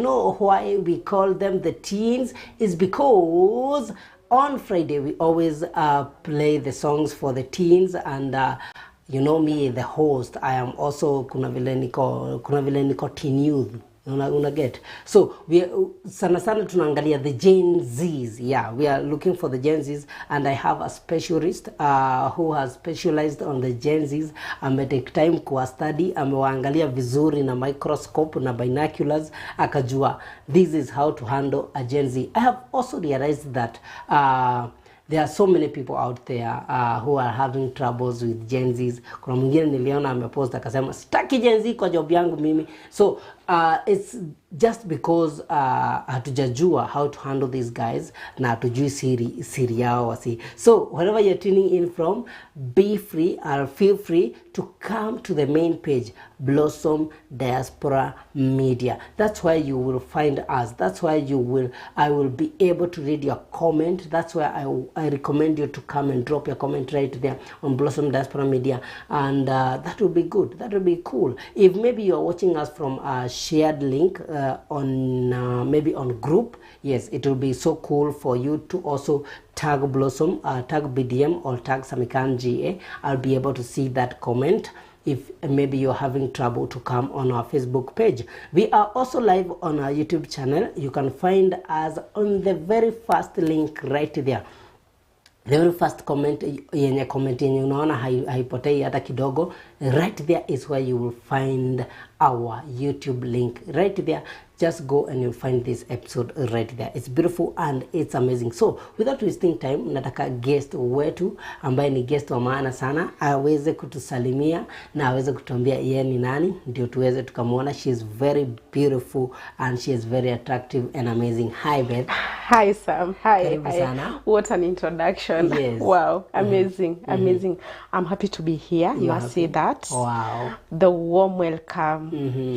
know why we call them the teens? Is because on Friday we always play the songs for the teens, and you know me, the host, I am also kuna vile niko teen youth. Una get. So we sana tunaangalia the Gen Zs. Yeah, we are looking for the Gen Zs, and I have a specialist who has specialized on the Gen Zs. Take time kwa study, amewaangalia vizuri na microscope na binoculars, akajua this is how to handle a Gen Z. I have also realized that there are so many people out there who are having troubles with Gen Zs. Kuna mwingine niliona amepost akasema sitaki Gen Z kwa job yangu mimi. So it's just because hatujajua how to handle these guys na hatujui siri yao wasi. So wherever you're tuning in from, be free or feel free to come to the main page, Blossom Diaspora Media. That's why you will find us. That's why I will be able to read your comment. That's why I recommend you to come and drop your comment right there on Blossom Diaspora Media, and that will be good. That will be cool. If maybe you're watching us from a shared link on maybe on group, yes, it will be so cool for you to also tag Blossom, tag BDM, or tag Samykan GA. I'll be able to see that comment if maybe you're having trouble to come on our Facebook page. We are also live on our YouTube channel. You can find us on the very first link right there. The very first comment yenye unaona haipotei hata kidogo, right there is where you will find our YouTube link right there. Just go and you'll find this episode right there. It's beautiful and it's amazing. So without wasting time, nataka guest wetu ambaye ni guest wa maana sana aweze kutusalimia na aweze kutuambia yeye ni nani, ndio tuweze tukamuona. She is very beautiful and she is very attractive and amazing. Hi Beth. Hi Sam. Hi. Sana. What an introduction. Yes. Wow. Amazing. Amazing. I'm happy to be here. You must say that. Wow. The warm welcome.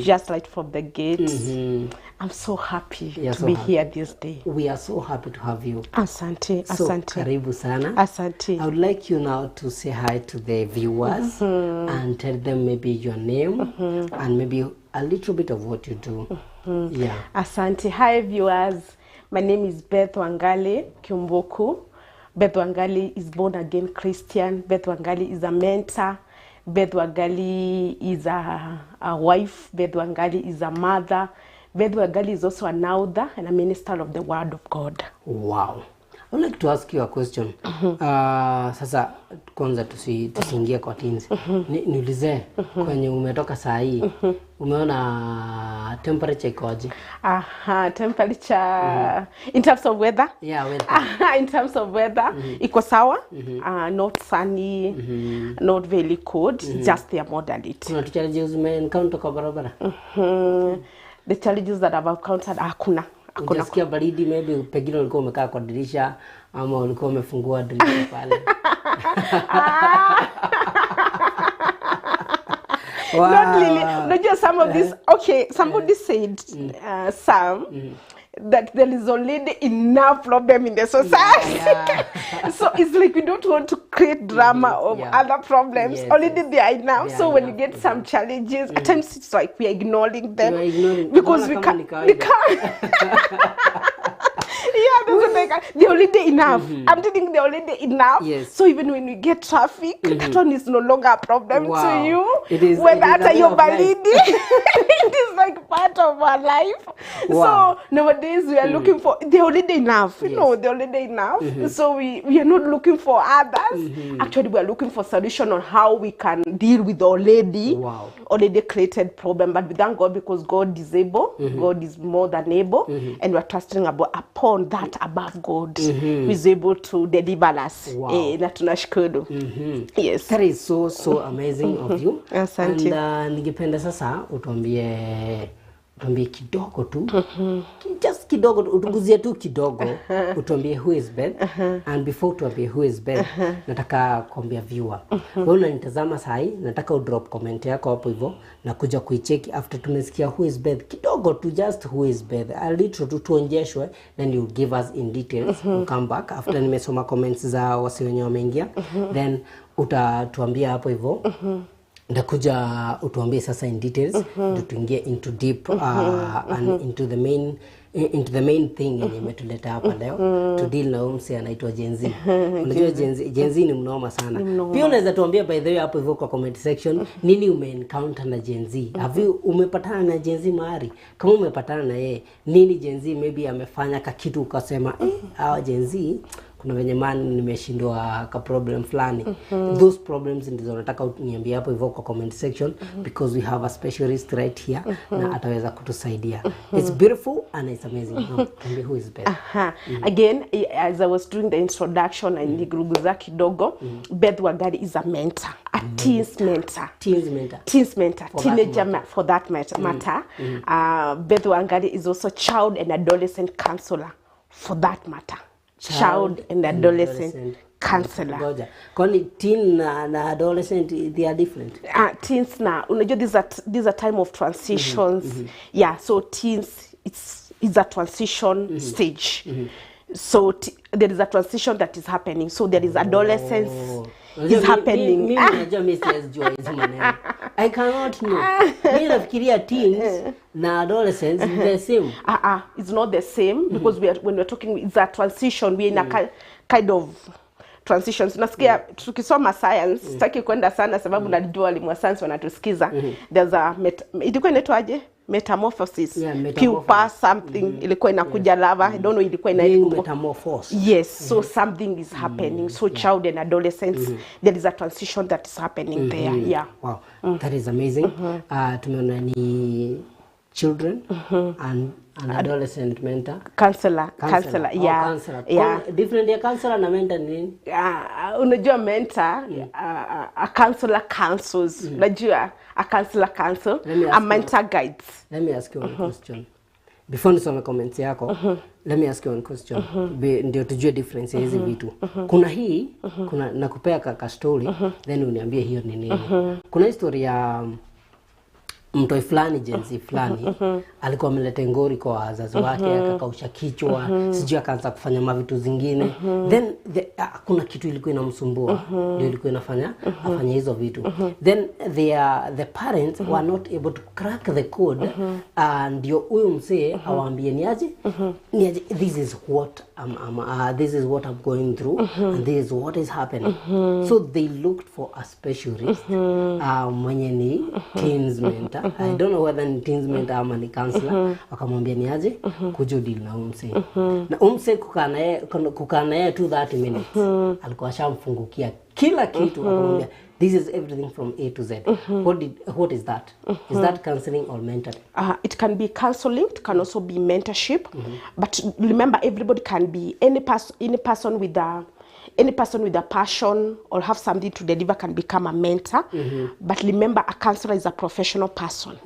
Just like from the gate. I'm so happy to be here this day. We are so happy to have you. Asante. So, karibu sana. Asante. I would like you now to say hi to the viewers and tell them maybe your name and maybe a little bit of what you do. Yeah. Asante. Hi viewers. My name is Beth Kiumbuku. Beth Wangali is born again Christian. Beth Wangali is a mentor. Beth Wangali is a wife. Beth Wangali is a mother. Beth Wangali is also an author and a minister of the word of God. Wow. I would like to ask you a question. Sasa kwanza tusiingie kwa teens. Niulize kwenye umetoka saa hii, umeona temperature ikoje? Temperature in terms of weather? Yeah, weather. In terms of weather, iko sawa. Not sunny, not very cold, just the moderate. Kuna challenges encounter kwa barabara? The challenges that I've encountered hakuna. Unasikia baridi, maybe pengine ulikuwa umekaa kwa dirisha ama ulikuwa umefungua dirisha pale. Wow. Not really. Not just some of this. Okay, somebody said, Sam, that there is already enough problem in the society. Yeah. So it's like we don't want to create drama of other problems. Yes, already there are enough. So when you get some challenges, at times it's like we are ignoring them. Because we can't. Yeah, they're already enough. I'm thinking they're already enough. Yes. So even when we get traffic, that one is no longer a problem to you. It is. Whether at your balidi, it is like part of our life. Wow. So nowadays we are looking for, they're already enough. You know, they're already enough. So we are not looking for others. Actually, we are looking for solution on how we can deal with already created problem. But we thank God because God is able. God is more than able. And we're trusting upon that above God who is able to deliver us. Wow. Yes. That is so amazing of you. Asante. And ningependa sasa utuambie kidogo tu. Just kidogo, utuguzie tu kidogo. Utuambie who is Beth. And before utuambie who is Beth, nataka kuambia viewer. Wewe unanitazama saa hii, nataka udrop comment yako hapo hivyo na kuja kuicheki after tumesikia who is Beth. Kidogo tu, just who is Beth. A little tu tuonjeshwe, then you give us in details. We'll come back after nimesoma comments za wasi wenye wameingia. Then utatuambia hapo hivyo ndakuja utuambie sasa in details tuingie into deep and into the main thing yenye imetuleta hapa leo to deal na umse anaitwa Gen Z. Unajua Gen Z ni mnoma sana. Pia unaweza tuambia by the way hapo hivyo kwa comment section nini umeencounter na Gen Z. Have you umepatana na Gen Z mahali? Kama umepatana na yeye, nini Gen Z maybe amefanya kitu ukasema hawa Gen Z kuna venye nimeshindwa ka problem fulani. Those problems ndizo nataka uniambie hapo hivyo kwa comment section because we have a specialist right here na ataweza kutusaidia. It's beautiful and it's amazing. Tell me who is Beth. Again, as I was doing the introduction and niguruguza kidogo, Beth Wangari is a mentor, a teens mentor. Teenager for that matter. Beth Wangari is also child and adolescent counselor for that matter. Child and adolescent counselor. Kwani teen na adolescent they are different? Teens na unajua these are time of transitions. Yeah, so teens it's a transition stage. So there is a transition that is happening. So there is adolescence is happening. I cannot know. Mimi nafikiria teens na adolescents is the same. It's not the same because when we're talking it's a transition, we're in a kind of transitions. Nasikia tukisoma science, sitaki kwenda sana sababu najua walimu wa science wanatusikiza. There's a ilikuwa inaitwaje? Metamorphosis. Pupa something ilikuwa inakuja lava. I don't know ilikuwa inaitwa metamorphose. Yes, so something is happening. So child and adolescents there is a transition that is happening there. Yeah. Wow. That is amazing. Tumeona ni children and an adolescent mentor. Counselor. Yeah. Counselor. Yeah. Different ya counselor na mentor ni nini? Unajua mentor, a counselor counsels. Unajua a counselor counsel, a mentor guides. Let me ask you one question. Before nisome comments yako, let me ask you one question. Ndio tujue difference ya hizi vitu. Kuna hii, kuna nakupea ka story, then uniambie hiyo ni nini. Kuna historia ya mtoi fulani Gen Z fulani alikuwa ameleta ngori kwa wazazi wake akakausha kichwa sijui akaanza kufanya mavitu zingine then kuna kitu ilikuwa inamsumbua ndio ilikuwa inafanya afanye hizo vitu then the parents were not able to crack the code and ndio huyo mzee awaambie niaje this is what I'm going through and this is what is happening so they looked for a specialist mwenye ni teens mentor I don't know whether ni teens mentor ama ni counselor akamwambia niaje kujadili na umse na umse kukaa naye 30 minutes alikuwa shamfungukia kila kitu akamwambia this is everything from A to Z. What is that? Is that counseling or mentoring? It can be counseling, it can also be mentorship. But remember, everybody can be any person with a passion or have something to deliver can become a mentor. But remember, a counselor is a professional person.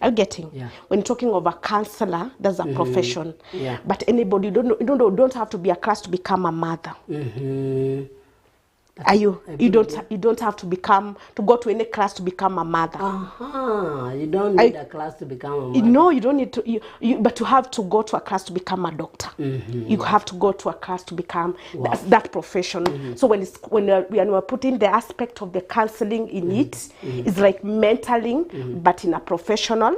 Are you getting? Yeah. When talking of a counselor, that's a profession. Yeah. But anybody don't have to be a class to become a mother. You don't have to go to any class to become a mother. You don't need a class to become a mother. No, you don't need to. But you have to go to a class to become a doctor. You have to go to a class to become that profession. So when we're putting the aspect of the counseling in it's like mentoring, but in a professional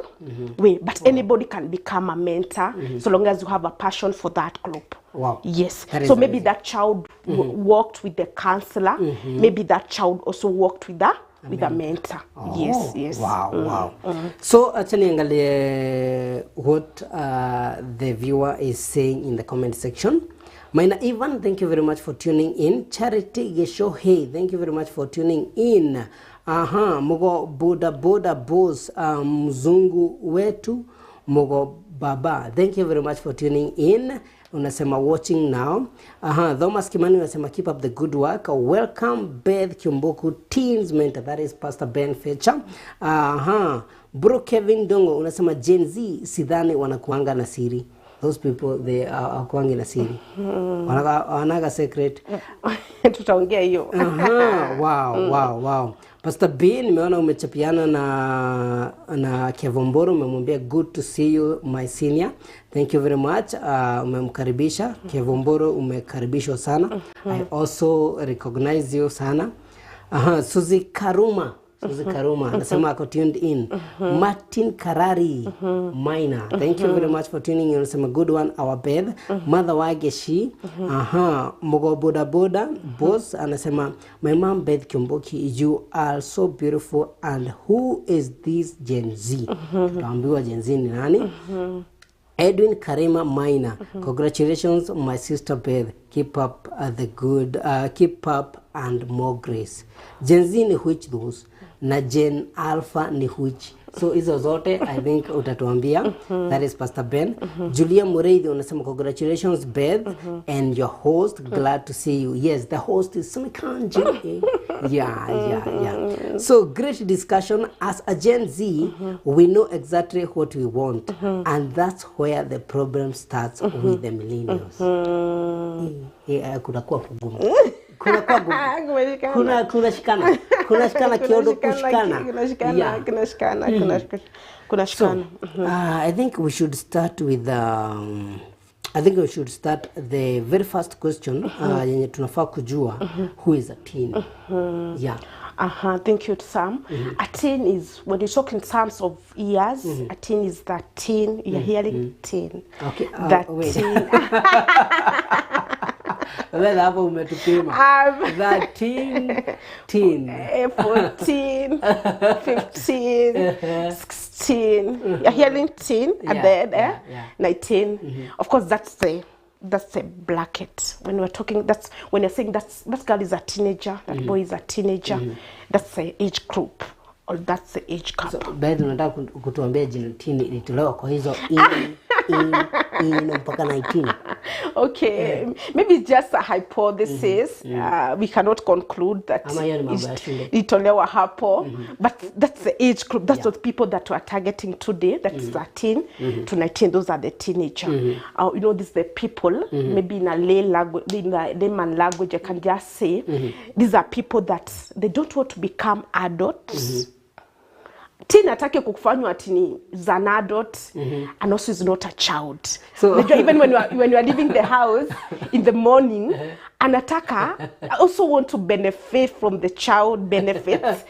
way. But anybody can become a mentor so long as you have a passion for that group. Wow. Yes. So maybe that child worked with the counselor. Maybe that child also worked with a mentor. Yes. Wow. So actually angalie what the viewer is saying in the comment section. Maina Ivan, thank you very much for tuning in. Charity Geshohe, thank you very much for tuning in. Mogo boda boss mzungu wetu Mogo baba. Thank you very much for tuning in. Unasema watching now. Thomas Kimani unasema keep up the good work. Welcome Beth Kiumbuku Teens Mentor. That is Pastor Ben Fetcher. Bro Kevin Dongo unasema Gen Z sidhani wanakuanga na siri. Those people they are kuangi na siri. Wanaga secret. Tutaongea hiyo. Wow. Pastor B nimeona umechapiana na Kevomboro umemwambia good to see you my senior. Thank you very much. Umemkaribisha Kevomboro umekaribishwa sana. I also recognize you sana. Suzy Suzy Karuma anasema ako tuned in. Martin Karari Minor, thank you very much for tuning in. Anasema good one our Beth. Mother Wageshi Mogo Boda Boda boss anasema my mom Beth Kiumbuku, you are so beautiful, and who is this Gen Z? Tuambiwa Gen Z ni nani? Edwin Karima Minor, congratulations my sister Beth, keep up the good, keep up and more grace. Gen Z ni which those, na Gen Alpha ni which? So hizo zote I think utatuambia. That is Pastor Ben. Julia Mureithi unasema congratulations Beth and your host, glad to see you. Yes, the host is Samykan. Yeah. So great discussion. As a Gen Z, we know exactly what we want, and that's where the problem starts with the millennials. Kunakuwa kugumu. Kuna shikana kiodo kushikana. So, I think we should start with the very first question yenye tunafaa kujua who is a teen. Yeah. Thank you, Sam. A teen is, when you talk in terms of years, a teen is that teen, you're hearing teen. Okay, that wait. teen. Well, hapo umetupima. That teen. 14, 15, 16. You're hearing teen at the end, 19. Of course, that's the bracket. When we're talking, that's when you're saying that girl is a teenager, that boy is a teenager. That's the age group, or that's the age gap. So, Beth, unataka kutuambia jina teen ilitolewa kwa hizo mpaka 19. Okay, maybe just a hypothesis. We cannot conclude that itolewa hapo, but that's the age group. That's what people that we're targeting today. That's 13 to 19. Those are the teenager. You know, these are the people. Maybe in a layman language, I can just say these are people that they don't want to become adults. Teen atake kufanywa ati is an adult and also is not a child. So even when you are leaving the house in the morning, anataka also want to benefit from the child benefits.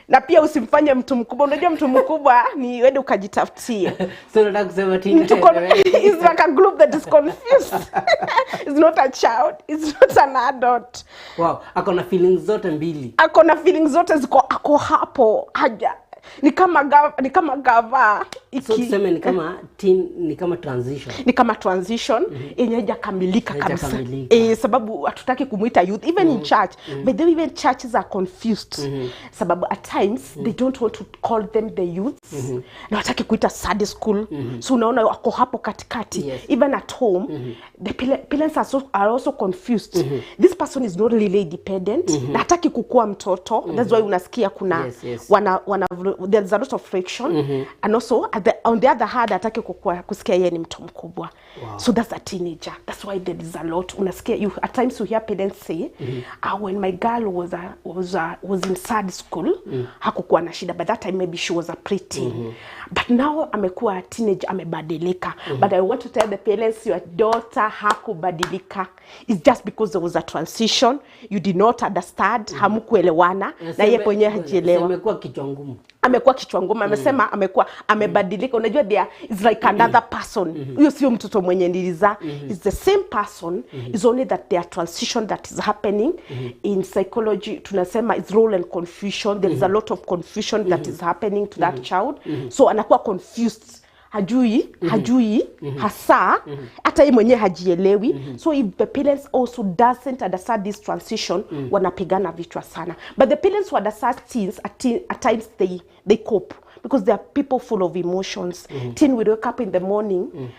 Na pia usimfanye mtu mkubwa. Unajua mtu mkubwa ni wewe ukajitafutie. So nataka kusema teen is like a group that is confused. It's not a child, it's not an adult. Wow, akona feelings zote mbili. Akona feelings zote ziko ako hapo haja. Ni kama gava so tuseme ni kama teen, ni kama transition. Ni kama transition yenye haijakamilika kabisa. Sababu hatutaki kumuita youth even in church. But then even churches are confused. Sababu at times they don't want to call them the youth. Na wataki kuita Sunday school. So unaona wako hapo katikati. Even at home the parents are also confused. This person is not really independent. Na hataki kukua mtoto. That's why unasikia kuna there's a lot of friction. And also on the other hand atake kusikia yeye ni mtu mkubwa. So that's a teenager. That's why there is a lot. Unasikia at times you hear parents say when my girl was in Sunday school hakukuwa na shida, but that time maybe she was a preteen. But now amekuwa a teenager, amebadilika. But I want to tell the parents, your daughter hakubadilika. It's just because there was a transition. You did not understand. Hamukuelewana. Na yeye mwenyewe hajielewa. Amekuwa kichwa ngumu. Amekuwa kichwa ngumu. Amesema amekuwa amebadilika. Unajua there is like another person. Huyo sio mtoto mwenye niliza. It's the same person. It's only that there are transition that is happening in psychology. Tunasema it's role and confusion. There is a lot of confusion that is happening to that child. So anakuwa confused. Hajui hasa hata yeye mwenyewe hajielewi. So if the parents also doesn't understand this transition, wanapigana vichwa sana. But the parents who understand teens at times they cope because they are people full of emotions. Teen will wake up in the morning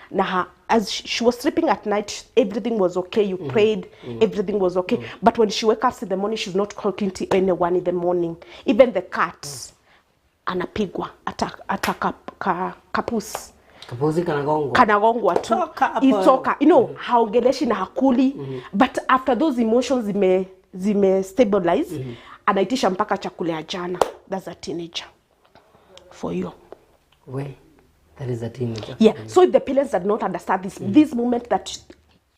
as she was sleeping at night, everything was okay. You prayed, everything was okay. But when she wakes up in the morning, she's not talking to anyone in the morning. Even the cats. Anapigwa kapusi kanagongwa tu itoka, you know, haongeleshi na hakuli. But after those emotions zime stabilize, anaitisha mpaka chakula ya jana. That's a teenager for you. That is a teenager. Yeah. So if the parents do not understand this moment that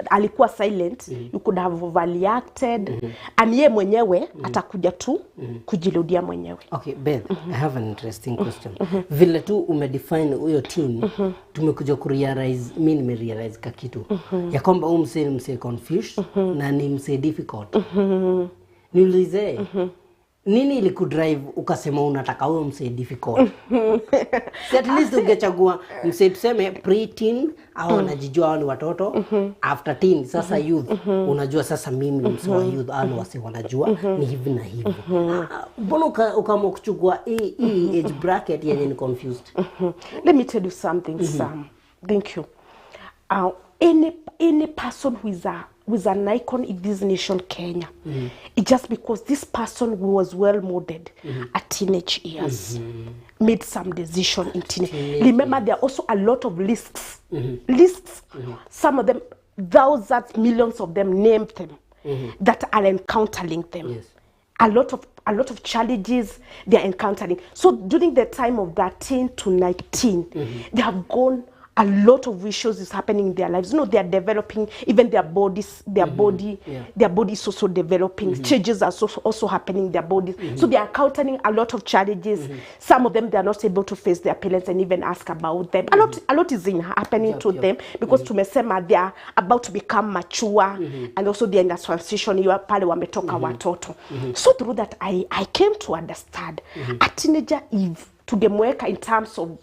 alikuwa silent, you could have overreacted, and ye mwenyewe atakuja tu kujirudia mwenyewe. Okay, Beth, I have an interesting question. Vile tu umedefine huyo teen, tumekuja kurealize, mimi nimerealize kakitu. Ya kwamba mse confused na ni mse difficult. Niulize, nini ilikudrive ukasema unataka huyo mse difficult? Si at least ungechagua mse tuseme pre-teen au anajijua ni watoto, after teen sasa youth, unajua sasa mimi ni mse wa youth au wase wanajua ni hivi na hivi. Mbona ukaamua kuchukua hii age bracket yenye ni confused? Let me tell you something, Sam. Thank you. Any person who is an icon in this nation, Kenya, it's just because this person was well molded at teenage years, made some decision in teenage. Remember, there are also a lot of lists. Some of them, thousands, millions of them, named them that are encountering them. Yes. A lot of challenges they are encountering. So during the time of 13 to 19, they have gone. A lot of issues is happening in their lives. They are developing, even their bodies, their body is also developing. Changes are also happening in their bodies. So they are encountering a lot of challenges. Some of them, they are not able to face their parents and even ask about them. A lot is happening to them because tumesema they are about to become mature and also they are in a transition. You are pale wametoka watoto. So through that, I came to understand a teenager, if tungemweka in terms of,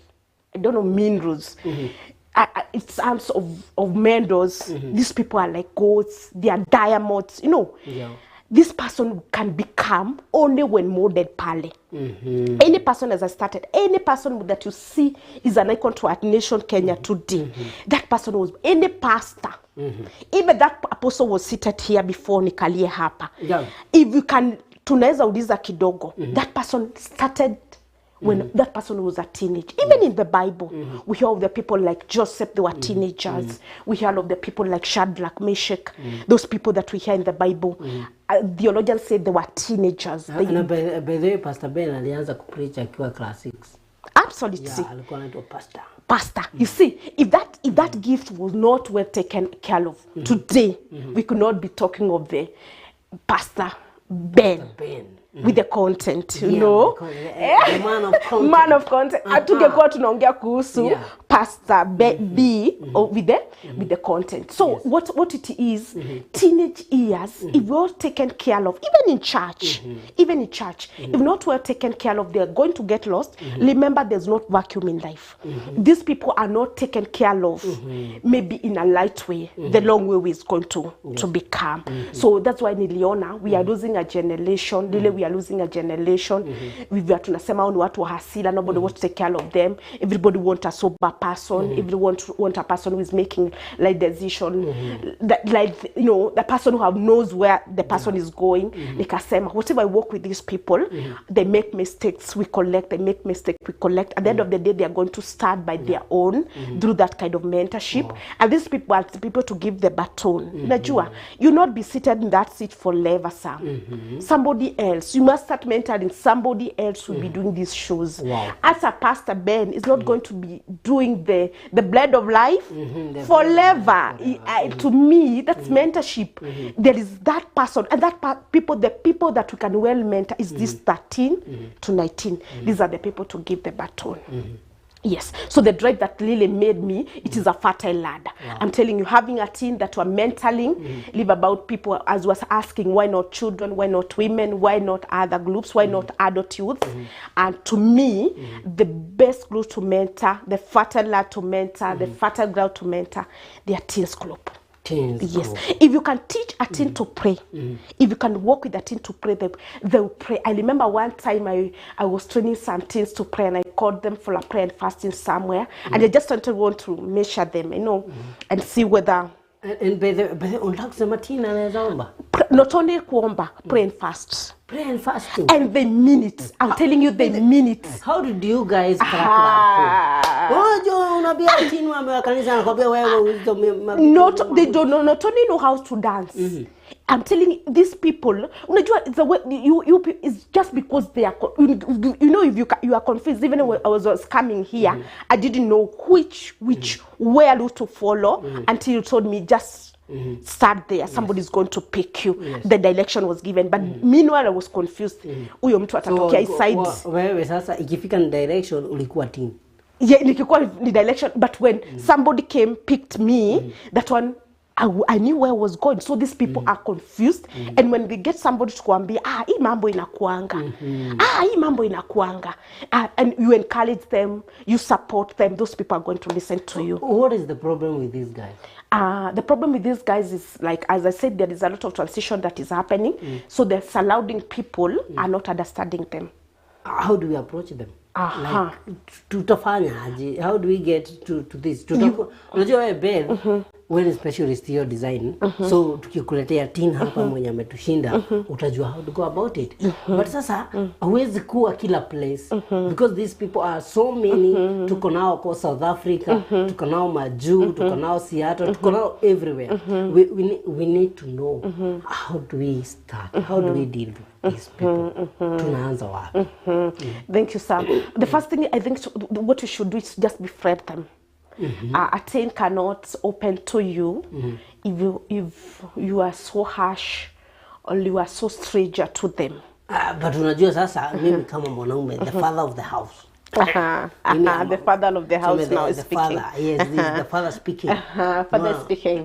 I don't know, mean rules. It's terms of mentors. These people are like goats. They are diamonds. This person can become only when molded pale. Any person, as I started, any person that you see is an icon to our nation, Kenya today. That person was any pastor. Even that apostle was seated here before nikalie hapa. If you can, tunaweza uliza kidogo. That person started when that person was a teenager. Even in the Bible, we hear of the people like Joseph, they were teenagers. We hear of the people like Shadrach, Meshach, those people that we hear in the Bible. Theologians say they were teenagers. By the way, Pastor Ben alianza kupreach akiwa class 6. Absolutely. Yeah, alikuwa anaitwa pastor. You see, if that gift was not well taken care of, today we could not be talking of the Pastor Ben. With the content, you know, the man of content. Atungekuwa tunaongea kuhusu Pastor B with the content. So what it is, teenage years, if well taken care of, even in church, if not well taken care of, they are going to get lost. Remember, there's not vacuum in life. These people are not taken care of, maybe in a light way. The long way is going to become. So that's why niliona we are losing a generation. We are losing a generation. We are tunasema ni watu wa hasira. Nobody wants to take care of them. Everybody wants a sober person. Everyone want a person who is making like decision. That, like, the person who knows where the person is going. Nikasema, whatever I work with these people, they make mistakes, we collect. They make mistakes, we collect. At the end of the day, they are going to start by their own through that kind of mentorship. And these people are the people to give the baton. Najua, you not be seated in that seat forever, Sam. Somebody else. You must start mentoring. Somebody else will be doing these shows. As a Pastor Ben is not going to be doing the blood of life forever. To me, that's mentorship. There is that person, and that the people that we can well mentor is this 13 to 19. These are the people to give the baton. Yes. So the drive that really made me, it is a fertile ladder. I'm telling you, having a team that were mentoring, live about people, as was asking, why not children, why not women, why not other groups, why not adult youth? And to me, the best group to mentor, the fertile ladder to mentor, the fertile ground to mentor, they are teens group. Yes. If you can teach a teen to pray, if you can work with a teen to pray, they'll pray. I remember one time I was training some teens to pray, and I called them for a prayer and fasting somewhere, and I just want to measure them, and see whether. And not only kuomba, pray and fast. Pray and fasting. And they mean it. I'm telling you, they mean it. How did you guys crack that? They don't know, not only know how to dance. I'm telling you, these people, it's the way it's just because they are, if you are confused. Even when I was coming here, I didn't know which way to follow until you told me just start there, somebody's going to pick you. The direction was given, but meanwhile I was confused. Huyo mtu atatokea hii side. Wewe sasa ikifika ni direction ulikuwa teen. Yeah, nikikuwa ni direction, but when somebody came, picked me, that one, I knew where I was going. So these people are confused. And when they get somebody to kuambia, hii mambo inakuanga. Hii mambo inakuanga. And you encourage them, you support them, those people are going to listen to you. What is the problem with these guys? The problem with these guys is, like, as I said, there is a lot of transition that is happening. So the surrounding people are not understanding them. How do we approach them? Like, tutafanya aje? How do we get to this? Unajua wewe Beth, wewe specialist your design. So tukikuletea teen hapa mwenye ametushinda, utajua how to go about it. But sasa hauwezi kuwa kila place because these people are so many. Tuko nao kwa South Africa, tuko nao Maju, tuko nao Seattle, tuko nao everywhere. We need to know how do we start? How do we deal with these people? Tunaanza wapi? Thank you, Sam. The first thing I think what you should do is just befriend them. A teen cannot open to you if you are so harsh or you are so stranger to them. But unajua sasa mimi kama mwanaume, the father of the house. The father of the house now is speaking. Father, yes, this is the father speaking. Father speaking.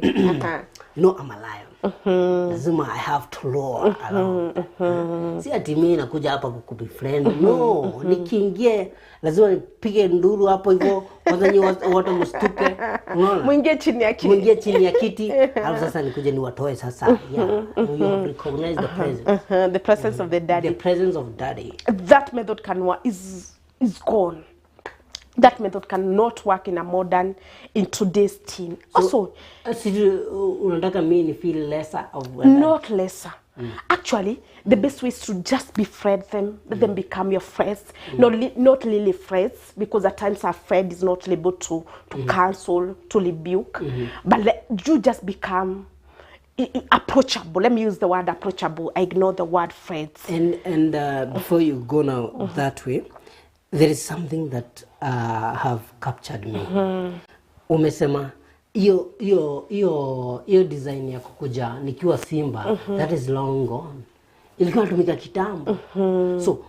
You know, I'm a lion. Lazima I have to roar around. Si ati mimi nakuja hapa kukubefriend. No, nikiingie lazima nipige nduru hapo hivyo, kwanza nyi watu mstuke. Unaona? Mwingie chini ya kiti. Alafu sasa nikuje niwatoe sasa. Yeah, you recognize the presence. The presence of the daddy. The presence of daddy. That method is gone. That method cannot work in in today's teen. So, unataka mimi ni feel lesser of not lesser. Actually, the best way is to just befriend them, let them become your friends. Not really friends, because at times our friend is not able to counsel, to rebuke, but you just become approachable. Let me use the word approachable. I ignore the word friends. And before you go now that way, there is something that have captured me. Umesema hiyo design ya kukuja nikiwa Simba, that is long gone. Ilikuwa tumika kitambo. So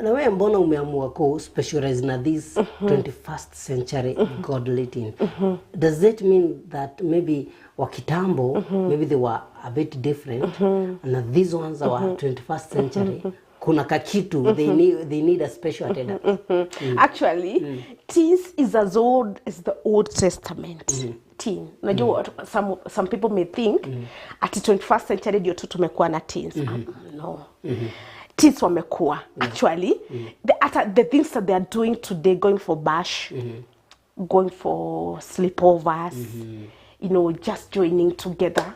na wewe mbona umeamua ku specialize na this 21st century godly teen? Does that mean that maybe wakitambo maybe they were a bit different and these ones are 21st century? Kuna kakitu they need a special attendant. Actually, teens is as old as the Old Testament. Teen. Unajua some people may think at the 21st century ndio tu tumekuwa na teens. No. Teens wamekuwa. Actually, the things that they are doing today, going for bash, going for sleepovers, you know, just joining together.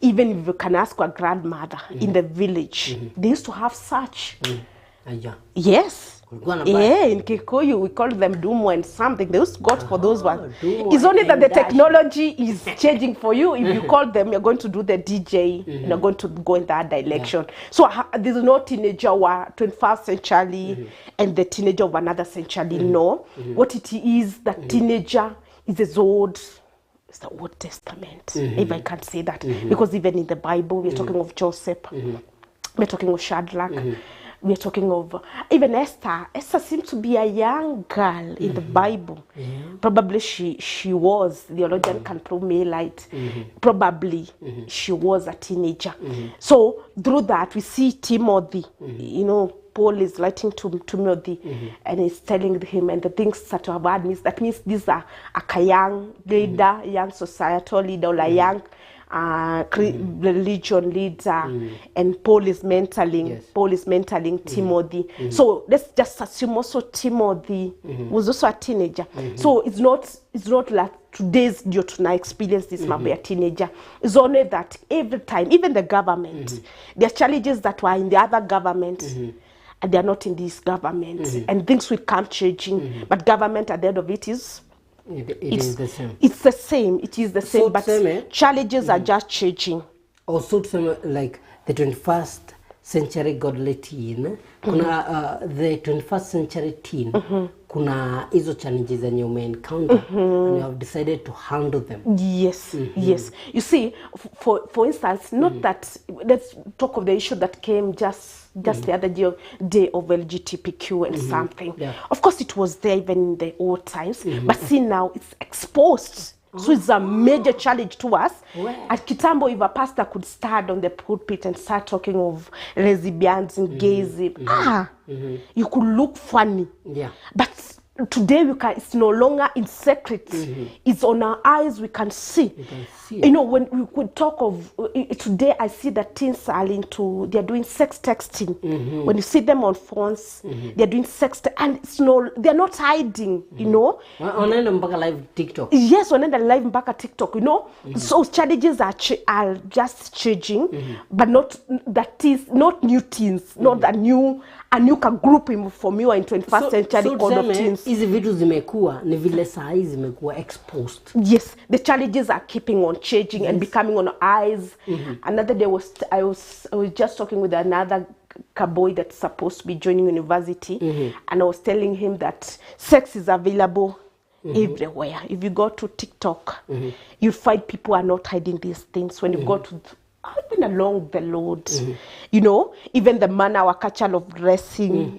Even if you can ask a grandmother in the village, they used to have such. Yes. Yeah, in Kikuyu we call them Dumo and something. They used to go for those ones. It's only that the technology is changing for you. If you call them, you're going to do the DJ. You're going to go in that direction. So there's no teenager of 21st century and the teenager of another century. No. What it is, the teenager is as old. It's the Old Testament, if I can say that. Because even in the Bible, we're talking of Joseph, we're talking of Shadrach, we're talking of even Esther. Esther seemed to be a young girl in the Bible. Probably she was, the theologian can throw me light. Probably she was a teenager. So through that, we see Timothy, you know, Paul is writing to Timothy and he's telling him, and the things that you have had means these are a young leader, young societal leader, or a young religion leader, and Paul is mentoring Timothy. So let's just assume also Timothy was also a teenager. So it's not like today's you're to experience this might be a teenager. It's only that every time, even the government, there are challenges that were in the other government. And they are not in this government, and things will come changing. But government at the end of it is is the same. It's the same. It is the same, So but same, challenges are just changing. Also, like the 21st century godly teen, kuna the 21st century teen, kuna hizo challenges zenye encounter and you have decided to handle them. Yes, yes. You see, for instance, not that, let's talk of the issue that came just the other day of LGBTQ and something. Yeah. Of course, it was there even in the old times, but see now it's exposed. So it's a major challenge to us. Wow. At Kitambo, if a pastor could stand on the pulpit and start talking of lesbians and gays, you could look funny. Yeah. But today it's no longer in secret. It's on our eyes, we can see. You know, when we could talk of today, I see that teens are they're doing sex texting. When you see them on phones, they're doing sex and they're not hiding, you know. Wanaenda mpaka live TikTok. Yes, wanaenda live mpaka TikTok, you know. So challenges are just changing, but not new teens, not a new grouping for me in 21st century kind of teens. Hizi vitu zimekuwa ni vile saa hizi zimekuwa exposed. Yes, the challenges are keeping on changing and becoming on eyes. Another day I was just talking with another boy that's supposed to be joining university, and I was telling him that sex is available everywhere. If you go to TikTok, you find people are not hiding these things. When you go to even along the road, you know, even the manner our culture of dressing,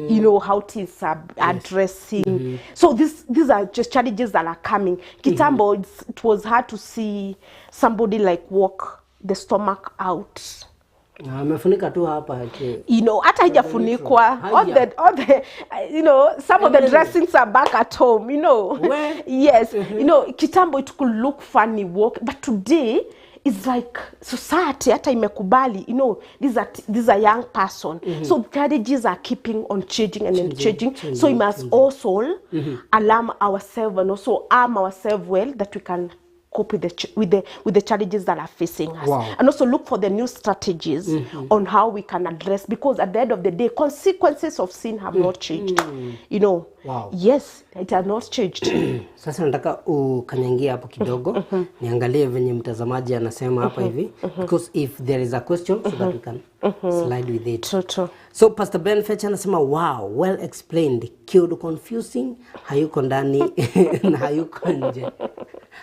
you know, how teens are dressing. So these are just challenges that are coming. Kitambo, it was hard to see somebody like walk the stomach out. Amefunika tu hapa. You know, hata haijafunikwa. All the you know, some of the dressings are back at home, you know. Where? Yes. You know, Kitambo it could look funny walk, but today it's like society hata imekubali, you know, these are young person. So strategies are keeping on changing and changing. So we must also alarm ourselves and also arm ourselves well that we can cope with the challenges that are facing us. Wow. And also look for the new strategies on how we can address, because at the end of the day, consequences of sin have not changed. You know. Wow. Yes, it has not changed. Sasa nataka ukanyangia hapo kidogo, niangalie venye mtazamaji anasema hapa hivi, because if there is a question so that we can slide with it. True. So Pastor Ben Fetch anasema wow, well explained, cute confusing, hayuko ndani na hayuko nje.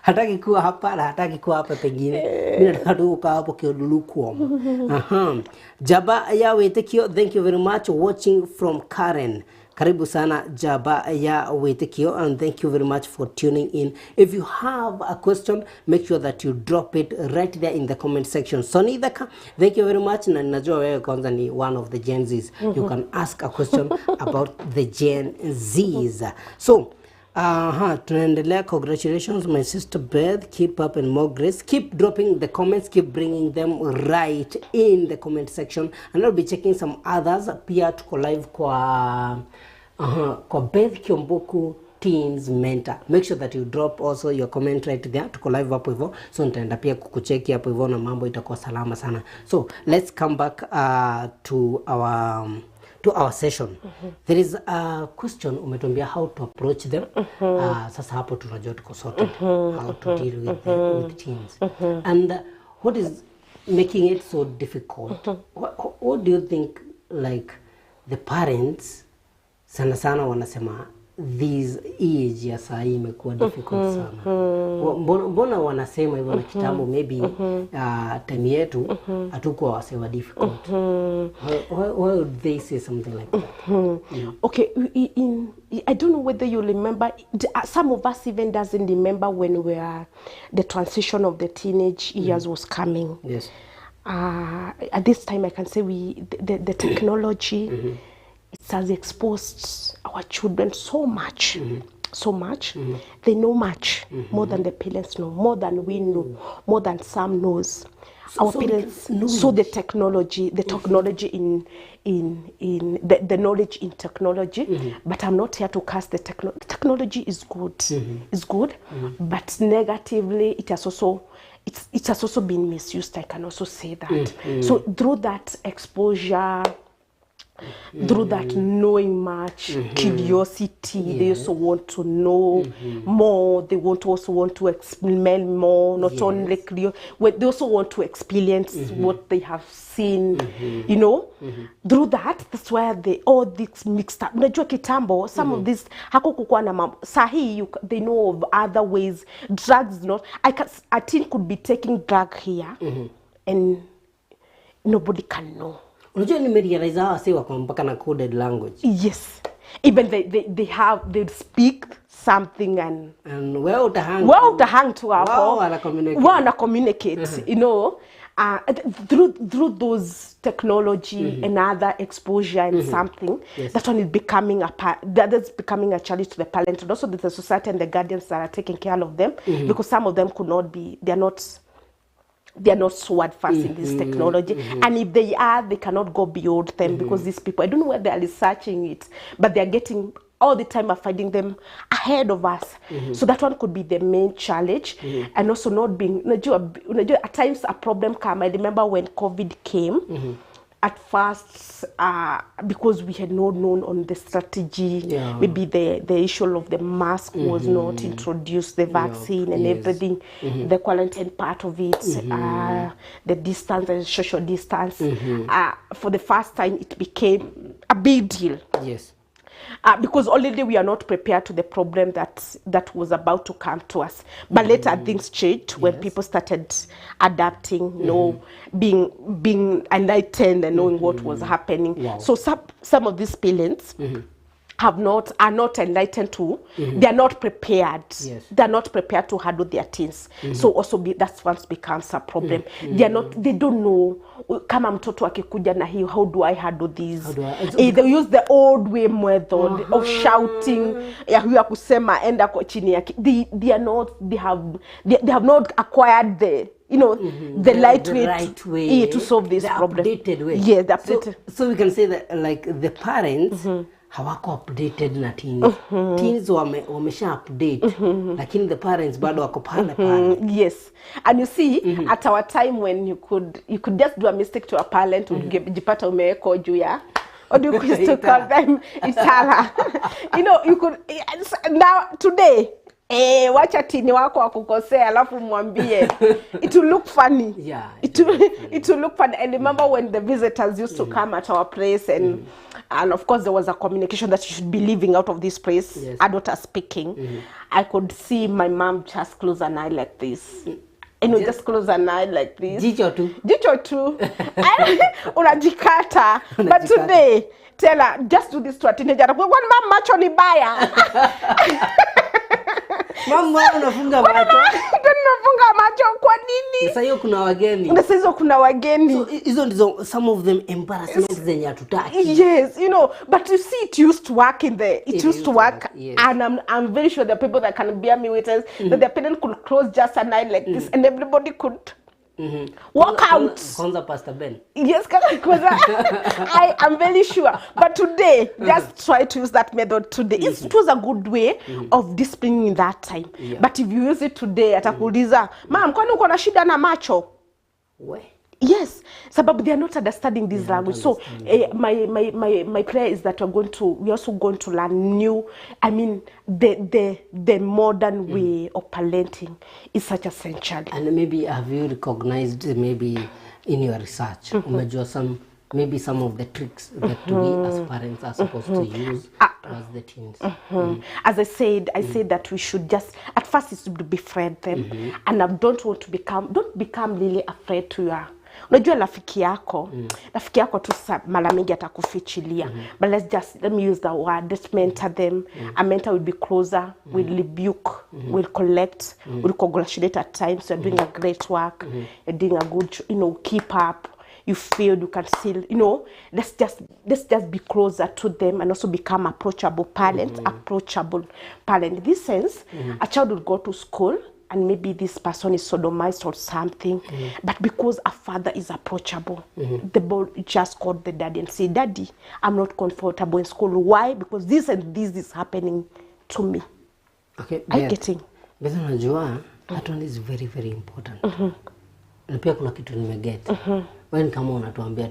Hataki kuwa hapa na hataki kuwa hapa pengine. Mimi nataka tu ukaa hapo lukewarm. Jaba ya wetekio, thank you very much watching from Karen. Karibu sana Jaba ya wetekio, and thank you very much for tuning in. If you have a question, make sure that you drop it right there in the comment section. Sonny Daka, thank you very much. Na najua wewe kwanza ni one of the Gen Zs. You can ask a question about the Gen Zs. So, tunaendelea. Congratulations my sister Beth, keep up and more grace. Keep dropping the comments, keep bringing them right in the comment section, and I'll be checking some others. Pia tuko live kwa Beth Kiumbuku Teens Mentor. Make sure that you drop also your comment right there. Tuko live hapo hivyo, so nitaenda pia kukucheki hapo hivyo na mambo itakuwa salama sana. So let's come back to our session. There is a question umetuambia how to approach them. Sasa hapo tunajua tuko sorted how to deal with teens. And what is making it so difficult? What do you think, like, the parents sana wanasema these age ya saa hii imekuwa difficult sana? Mbona wanasema hivyo na kitambo maybe time yetu hatukuwa wasewa difficult? Why would they say something like that? Okay, I don't know whether you remember, some of us even doesn't remember when the transition of the teenage years was coming. Yes. At this time I can say the technology it has exposed our children so much. They know much more than the parents know, more than we know, more than some knows. Our parents saw the technology in the knowledge in technology, but I'm not here to cast the technology. Technology is good, but negatively it has also been misused. I can also say that. So through that exposure, through that knowing much, curiosity, they also want to know more, they also want to experiment more, not only they also want to experience what they have seen, you know. Through that's where all this mixed up. Unajua kitambo, some of this hakukukuwa na mambo. Sahi, they know of other ways. Drugs not. I think could be taking drug here, and nobody can know. Unajua nimerealize hawa si wako mpaka na coded language. Yes. Even they speak something and well to hang to our wana communicate, you know, through those technology and other exposure and something, that one is becoming that's becoming a challenge to the parents, and also the society and the guardians that are taking care of them, because some of them could not be, they're not so advanced in this technology, and if they are, they cannot go beyond them, because these people, I don't know where they are researching it, but they are getting all the time, are finding them ahead of us. So that one could be the main challenge, and also not being, at times a problem come. I remember when COVID came, at first, because we had not known on the strategy, maybe the issue of the mask was not introduced, the vaccine and everything, the quarantine part of it, the distance and social distance. For the first time, it became a big deal. Yes. Because already we are not prepared to the problem that was about to come to us. But later things changed when people started adapting, you know, being enlightened and knowing what was happening. Wow. So some of these parents are not enlightened to, they are not prepared. Yes. They are not prepared to handle their teens. So also that's once becomes a problem. They don't know, kama mtoto akikuja na hiyo, how do I handle this? They use the old way method of shouting, ya huya kusema enda kwa chini yake. They have not acquired the, you know, the right way to solve this problem. Updated way. Yeah, the updated. So we can say that like the parents hawako updated na teens. Teens wamesha update, lakini the parents bado wako pale. Yes. And you see, at our time when you could just do a mistake to a parent, ujipata umeweko juu ya, or you used to call them itala. You know, you could, now today, wacha tini wako wakukosea alafu mwambie, it will look funny. Yeah, it will look funny. I remember when the visitors used to come at our place, and of course there was a communication that you should be living out of this place. Yes. Adult are speaking. I could see my mom just close an eye like this. Just close an eye like this. Jicho tu. Unajikata. But today, tell her, just do this to a teenager. One mom macho ni baya. Mama unafunga macho. Unafunga macho kwa nini? Sasa hiyo kuna wageni. Sasa hizo kuna wageni. So hizo ndizo some of them embarrassment zenye hatutaki. Yes, you know, but you see it used to work it used to work. Yes. And I'm very sure the people that can bear me witness that their parents could close just an eye like this, and everybody could walk out. Kwanza Pastor Ben. Yes, I am very sure. But today, just try to use that method today. It was a good way of disciplining that time. Yeah. But if you use it today, atakuuliza, "Mom, kwani uko na shida na macho?" Yes, sababu they are not understanding this language. So my prayer is that we're also going to learn new. I mean, the modern way of parenting is such essential. And maybe have you recognized maybe in your research, maybe some of the tricks that we as parents are supposed to use towards the teens? As I said that we should just, at first it's to befriend them, and don't become really afraid to your. Unajua rafiki yako tu mara mingi atakufichilia. But let me use the word, just mentor them. A mentor will be closer, will rebuke, will collect, will congratulate at times. You're doing a great work, you're doing a good, keep up. You feel you can still, let's just be closer to them, and also become approachable parent. In this sense, a child will go to school, and maybe this person is sodomized or something, but because a father is approachable, the boy just called the daddy and say, "Daddy, I'm not comfortable in school." Why? Because this and this is happening to me. Okay, I'm getting. But unajua, that one is very, very important. Na pia kuna kitu nimeget. When kama unatuambia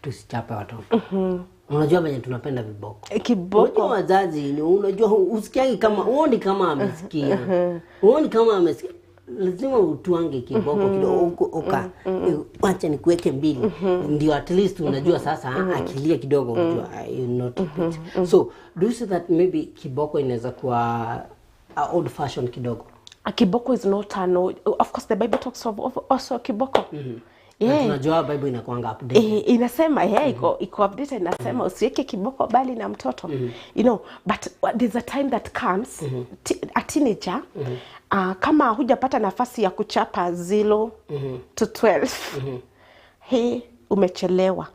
tusichape watoto. Unajua venye tunapenda viboko. Kiboko. Unajua wazazi ni unajua usikiangi kama uoni kama amesikia. Uoni kama amesikia. Lazima utuange kiboko kidogo acha nikuweke mbili. Ndio at least unajua sasa akilia kidogo unajua you not it. So do you see that maybe kiboko inaweza kuwa old fashion kidogo? A kiboko is not an old, of course the Bible talks of also kiboko. Yeah. Tunajua Bible inakuanga update. Inasema iko update inasema usiweke kiboko bali na mtoto. You know, but there's a time that comes a teenager kama hujapata nafasi ya kuchapa 0 to 12. Umechelewa.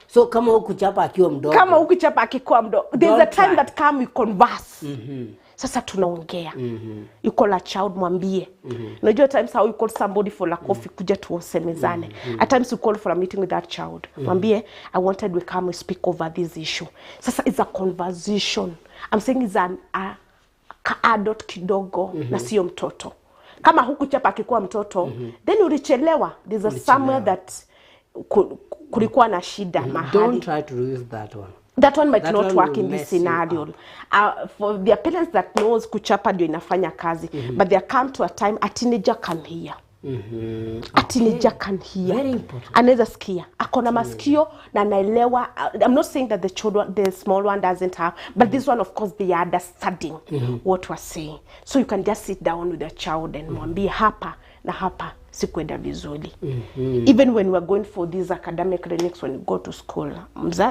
So kama hukuchapa akiwa mdogo. Kama hukuchapa akikuwa mdogo. There's a time that come we converse. Sasa tunaongea. You call a child mwambie. Unajua times how you call somebody for a coffee kuja tusemezane. At times you call for a meeting with that child. Mwambie I wanted we come we speak over this issue. Sasa it's a conversation. I'm saying it's an adult kidogo na sio mtoto. Kama hukuchapa akikuwa mtoto, then ulichelewa. There's a somewhere that kulikuwa na shida mahali. Don't try to use that one. That one might not work in this scenario. For the parents that knows kuchapa ndio inafanya kazi, but there come to a time a teenager can hear. A teenager can hear. Very important. Anaweza sikia. Akona masikio na naelewa. I'm not saying that the small one doesn't have, but this one of course they are understanding what we're saying. So you can just sit down with the child and mwambie hapa na hapa sikwenda vizuri. Even when we're going for these academic clinics when you go to school,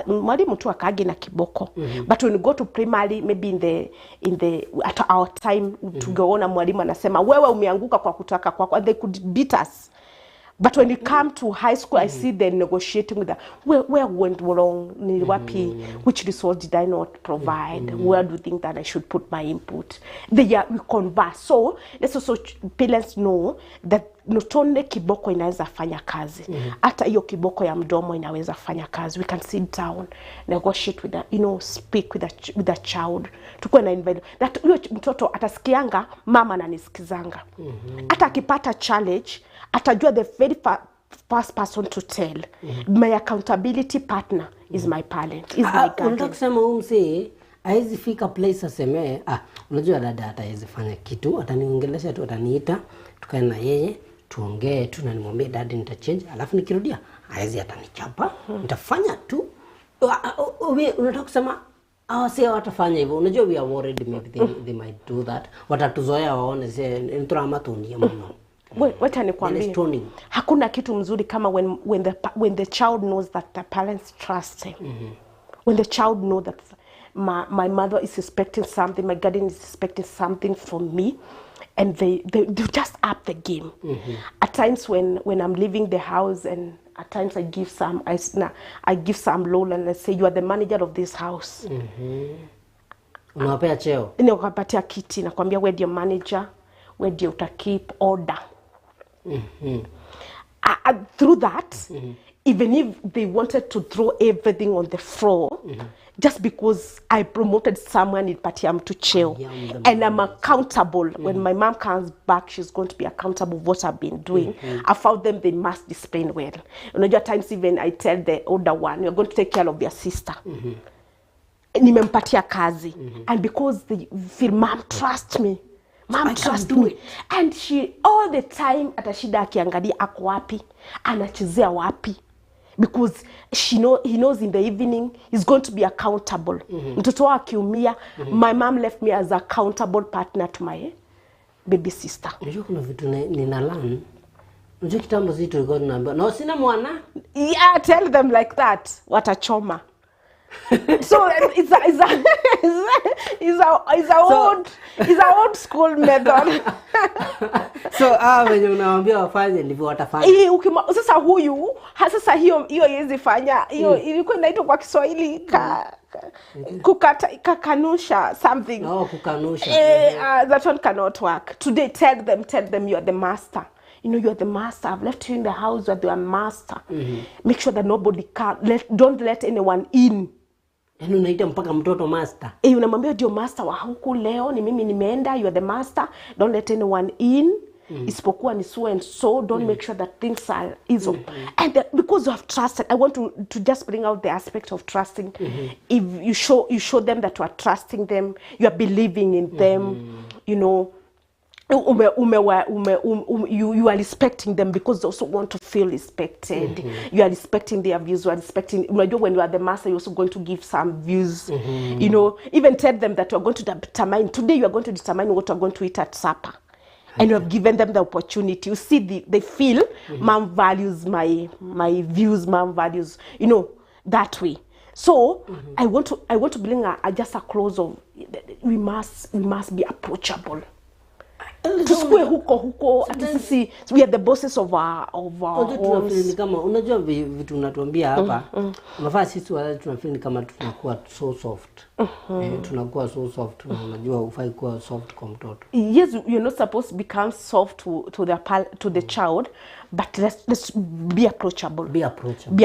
mwalimu tu akage na kiboko. But when you go to primary, maybe in the at our time tungeona mwalimu anasema wewe umeanguka kwa kutaka kwako, they could beat us. But when you come to high school, I see them negotiating with them. Where went wrong? Which resource did I not provide? Where do you think that I should put my input? We converse. So let's also parents know that not only kiboko inaweza fanya kazi, hata hiyo kiboko ya mdomo inaweza fanya kazi. We can sit down, negotiate with the, speak with the child. Tukue na invite. That huyo mtoto atasikianga mama ananisikizanga. Hata akipata challenge, atajua the very first person to tell. My accountability partner is my parent, is my guardian. Unataka kusema umse haizi fika place aseme unajua dada hatawezi fanya kitu, ataniongelesha tu, ataniita tukae na yeye tuongee tu na nimwambie dada nitachange, alafu nikirudia haizi atanichapa, nitafanya tu. Unataka kusema si watafanya hivyo. Unajua we are worried maybe they might do that. Watatuzoea waone sasa ntrama tunia mama. Wacha nikwambie, hakuna kitu mzuri kama when the child knows that the parents trust him. When the child know that my mother is expecting something, my guardian is expecting something from me, and they just up the game. At times when I'm leaving the house, and at times I give some loan and I say you are the manager of this house. Unawapea cheo. Nikapatia kiti na kwambia wewe ndio manager, wewe ndio uta keep order. Through that, even if they wanted to throw everything on the floor, just because I promoted someone in Patiam to chill, and I'm accountable. When my mom comes back, she's going to be accountable of what I've been doing. I found them, they must discipline well. At times even I tell the older one, you're going to take care of your sister. Nimempatia kazi. And because they feel, mom, trust me. Mom, trust me. And she, all the time, atashida akiangalia ako wapi, anachezea wapi. Because he knows in the evening, he's going to be accountable. Mtoto wake akiumia, my mom left me as accountable partner to my baby sister. Unajua kuna vitu ninalan. Unajua kitambo zitu tulikuwa tunaambiwa, "No, sina mwana." Yeah, tell them like that. Watachoma. So it's a old school method. So wenye unawaambia wafanye ndivyo watafanya. Sasa huyu sasa hiyo yezi fanya hiyo ilikuwa inaitwa kwa Kiswahili kukanusha something. Kukanusha. That one cannot work. Today tell them you are the master. You are the master. I've left you in the house where you are master. Make sure that nobody don't let anyone in. Yaani unaita mpaka mtoto master. Unamwambia ndio master wa huku leo, ni mimi nimeenda, you are the master. Don't let anyone in. isipokuwa ni so and so, don't make sure that things are easy. And because you have trusted, I want to just bring out the aspect of trusting. If you show them that you are trusting them, you are believing in them, you know, you are respecting them because they also want to feel respected. You are respecting their views. You are respecting. When you are the master, you're also going to give some views. You know, even tell them that you are going to determine today. You are going to determine what you are going to eat at supper, and you have given them the opportunity. You see, they feel mom values my views. Mom values, you know, that way. So I want to bring just a close of we must be approachable. Tusikue huko ati sisi we are the bosses of our homes. Kama unajua vitu unatuambia hapa unafaa sisi wale tunafeel kama tunakuwa so soft. Tunakuwa so soft, unajua ufai kuwa soft kwa mtoto. Yes, you're not supposed to become soft to the child, but let's be approachable. Be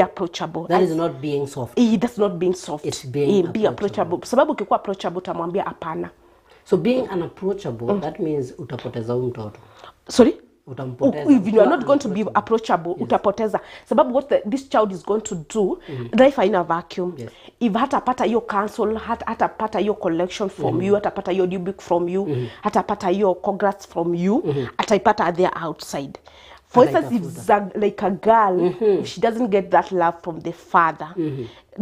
approachable. That is not being soft. That's not being soft. It's being approachable. Sababu ukikuwa approachable utamwambia hapana. So being unapproachable, that means utapoteza huyu mtoto. Sorry? Utampoteza. If you are not going to be approachable, utapoteza. Sababu what this child is going to do, life haina vacuum. Yes. If hatapata hiyo counsel, hatapata hiyo collection from you, hatapata hiyo rubric from you, hatapata hiyo congrats from you, ataipata there outside. For instance, if like a girl, if she doesn't get that love from the father,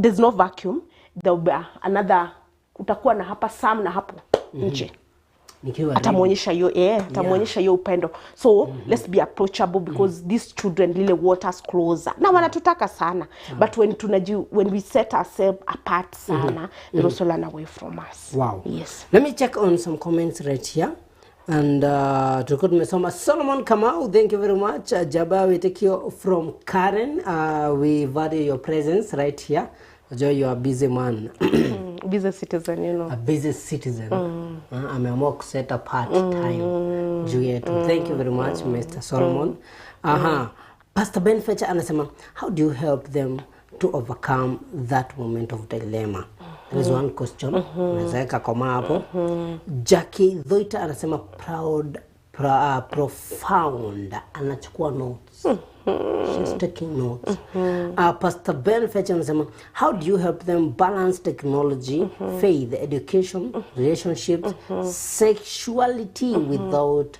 there's no vacuum. There will be another, utakuwa na hapa Sam na hapo nje. Atamuonyesha hiyo upendo. So let's be approachable because these children really want us closer. Na wanatutaka sana. But when we set ourselves apart sana, they also run away from us. Wow. Yes. Let me check on some comments right here. And tulikuwa tumesoma Solomon Kamau, thank you very much. Jaba, we take you from Karen. We value your presence right here. Joy, you are a busy man. Busy citizen, you know. A busy citizen. Ameamua kuset apart time. Juyetu. Thank you very much, Mr. Solomon. Pastor Ben Fetcher anasema, how do you help them to overcome that moment of dilemma? There is one question. Unaweza koma hapo. Jackie Thoita anasema profound. Anachukua notes. She's taking notes. Pastor Ben Fetcher anasema, how do you help them balance technology, faith, education, relationships, sexuality without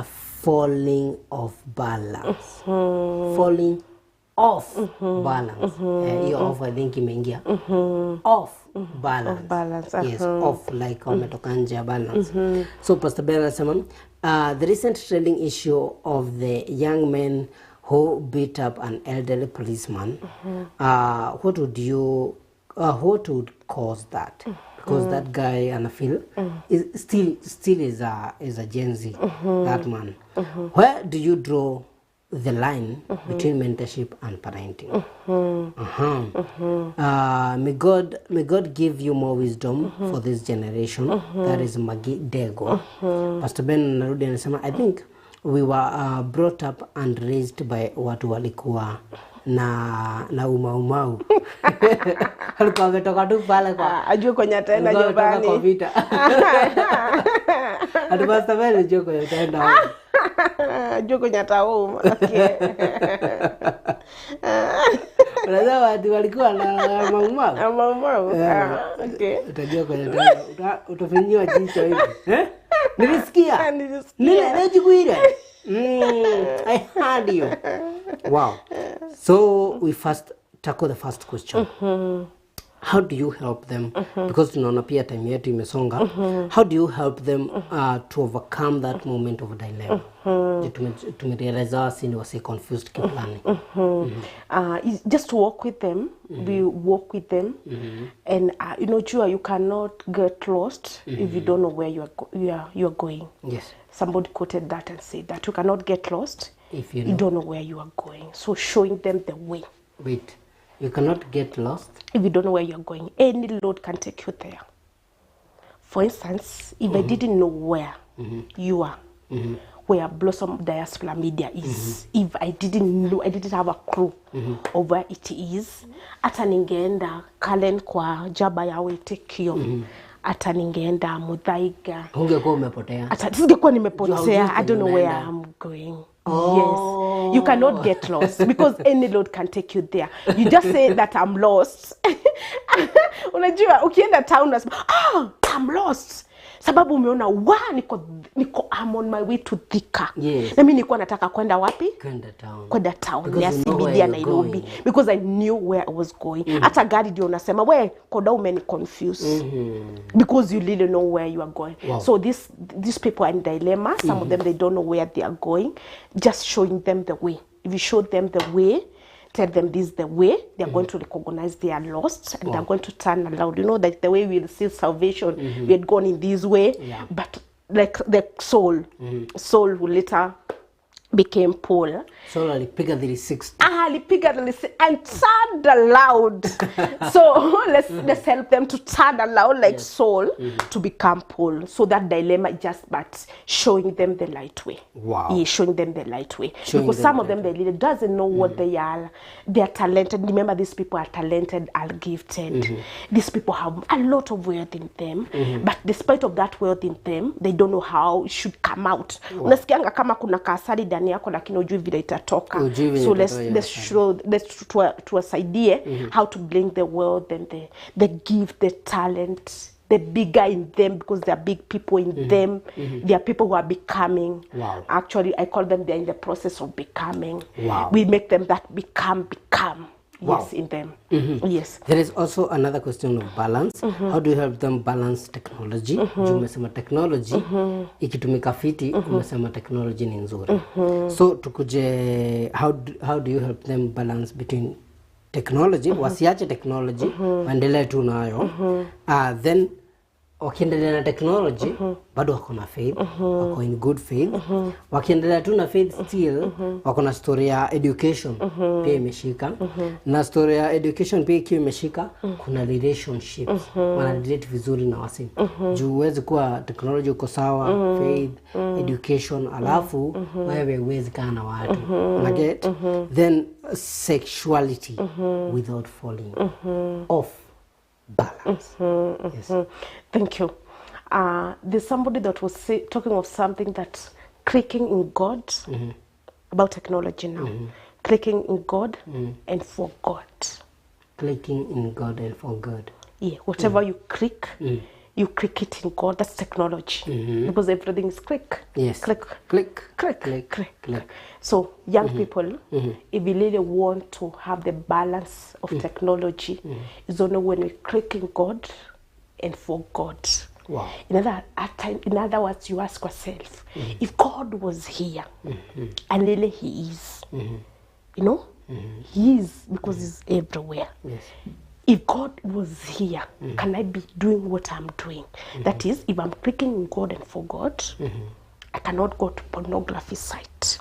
falling off balance? Falling off balance. Off, I think imeingia. Off balance. Off balance. Yes, off like wametoka nje ya balance. So Pastor Ben anasema, the recent trending issue of the young men who beat up an elderly policeman, what would cause that? Because that guy, and I feel, is still is a Gen Z, that man. Where do you draw the line between mentorship and parenting? May God give you more wisdom for this generation. That is Magi Dego. Pastor Ben narudi anasema, I think we were brought up and raised by watu walikuwa na umaumau. Alikuwa ametoka tu pale kwa ajue kwenye ataenda nyumbani kwa vita. Pastor Ben ajue kwenye ataenda. Ajue kwenye atauma. Okay. Unajua watu walikuwa na maumau. Maumau. Okay. Utajua kwenye ataenda. Utafinyiwa jicho hivi. Nilisikia. Nilikuire. I heard you. Wow. So we first tackle the first question. How do you help them? Because tunaona pia time yetu imesonga. How do you help them to overcome that moment of dilemma? Tumerealize wasi ni wasi confused kiplani. Just to walk with them. We walk with them. And you know, you cannot get lost if you don't know where you are going. Yes. Somebody quoted that and said that you cannot get lost if you don't know where you are going. So showing them the way. Wait, you cannot get lost if you don't know where you're going. Any road can take you there. For instance, if I didn't know where you are, where Blossom Diaspora Media is, if I didn't know, I didn't have a clue of where it is, hata ningeenda Kalen kwa jaba yawe tekio, hata ningeenda Muthaiga. Ungekuwa umepotea. Hata singekuwa nimepotea. I don't know where I'm going. Oh. Yes. You cannot get lost because any road can take you there. You just say that I'm lost. Unajua ukienda town unasema, I'm lost. Sababu umeona niko I'm on my way to Thika. Yes. Na mimi nilikuwa nataka kwenda wapi? Kwenda town. Ya CBD ya Nairobi. Because I knew where I was going. Hata gari ndio unasema, we koda umeni confuse. Because you really know where you are going. Wow. So these people are in dilemma. Some of them, they don't know where they are going. Just showing them the way. If you show them the way, tell them this is the way, they are going to recognize they are lost and they are going to turn around. You know, that the way we receive salvation, we had gone in this way, but like the soul who later became Paul. So alipiga 360. Alipiga 360 and turned aloud. So let's help them to turn aloud like Saul to become Paul. So that dilemma is just but showing them the light way. Wow. He's showing them the light way. Because some of them, they really doesn't know what they are. They are talented. Remember, these people are talented, are gifted. These people have a lot of wealth in them. But despite of that wealth in them, they don't know how it should come out. Unasikianga kama kuna kasari ndani yako lakini hujui vile itatoka. So let's tuwasaidie how to bring the wealth and the gift, the talent, the bigger in them, because there are big people in them. There are people who are becoming. Wow. Actually, I call them, they're in the process of becoming. Wow. We make them that become. Wow. Yes, in them. Yes. There is also another question of balance. How do you help them balance technology? Juu umesema technology ikitumika fiti, umesema technology ni nzuri. So tukuje, how do you help them balance between technology, wasiache technology, waendelee tu nayo. Then wakiendelea na technology, bado wako na faith, wako in good faith. Wakiendelea tu na faith still, wako na story ya education, pia imeshika. Na story ya education pia ikiwa imeshika, kuna relationships. Wanarelate vizuri na wasi. Juu huwezi kuwa technology uko sawa, faith, education, alafu wewe huwezi kaa na watu. Unaget? Then sexuality without falling off balance. Yes. Thank you. There's somebody that was talking of something that's clicking in God about technology now. Clicking in God and for God. Clicking in God and for God. Yeah, whatever you click it in God. That's technology. Because everything is click. Yes. Click. Click. Click. Click. Click. Click. So young people, if we really want to have the balance of technology, it's only when we click in God and for God. Wow. In other words, you ask yourself, if God was here, and really He is, you know, He is, because He's everywhere. Yes. If God was here, can I be doing what I'm doing? That is, if I'm clicking in God and for God, I cannot go to pornography site.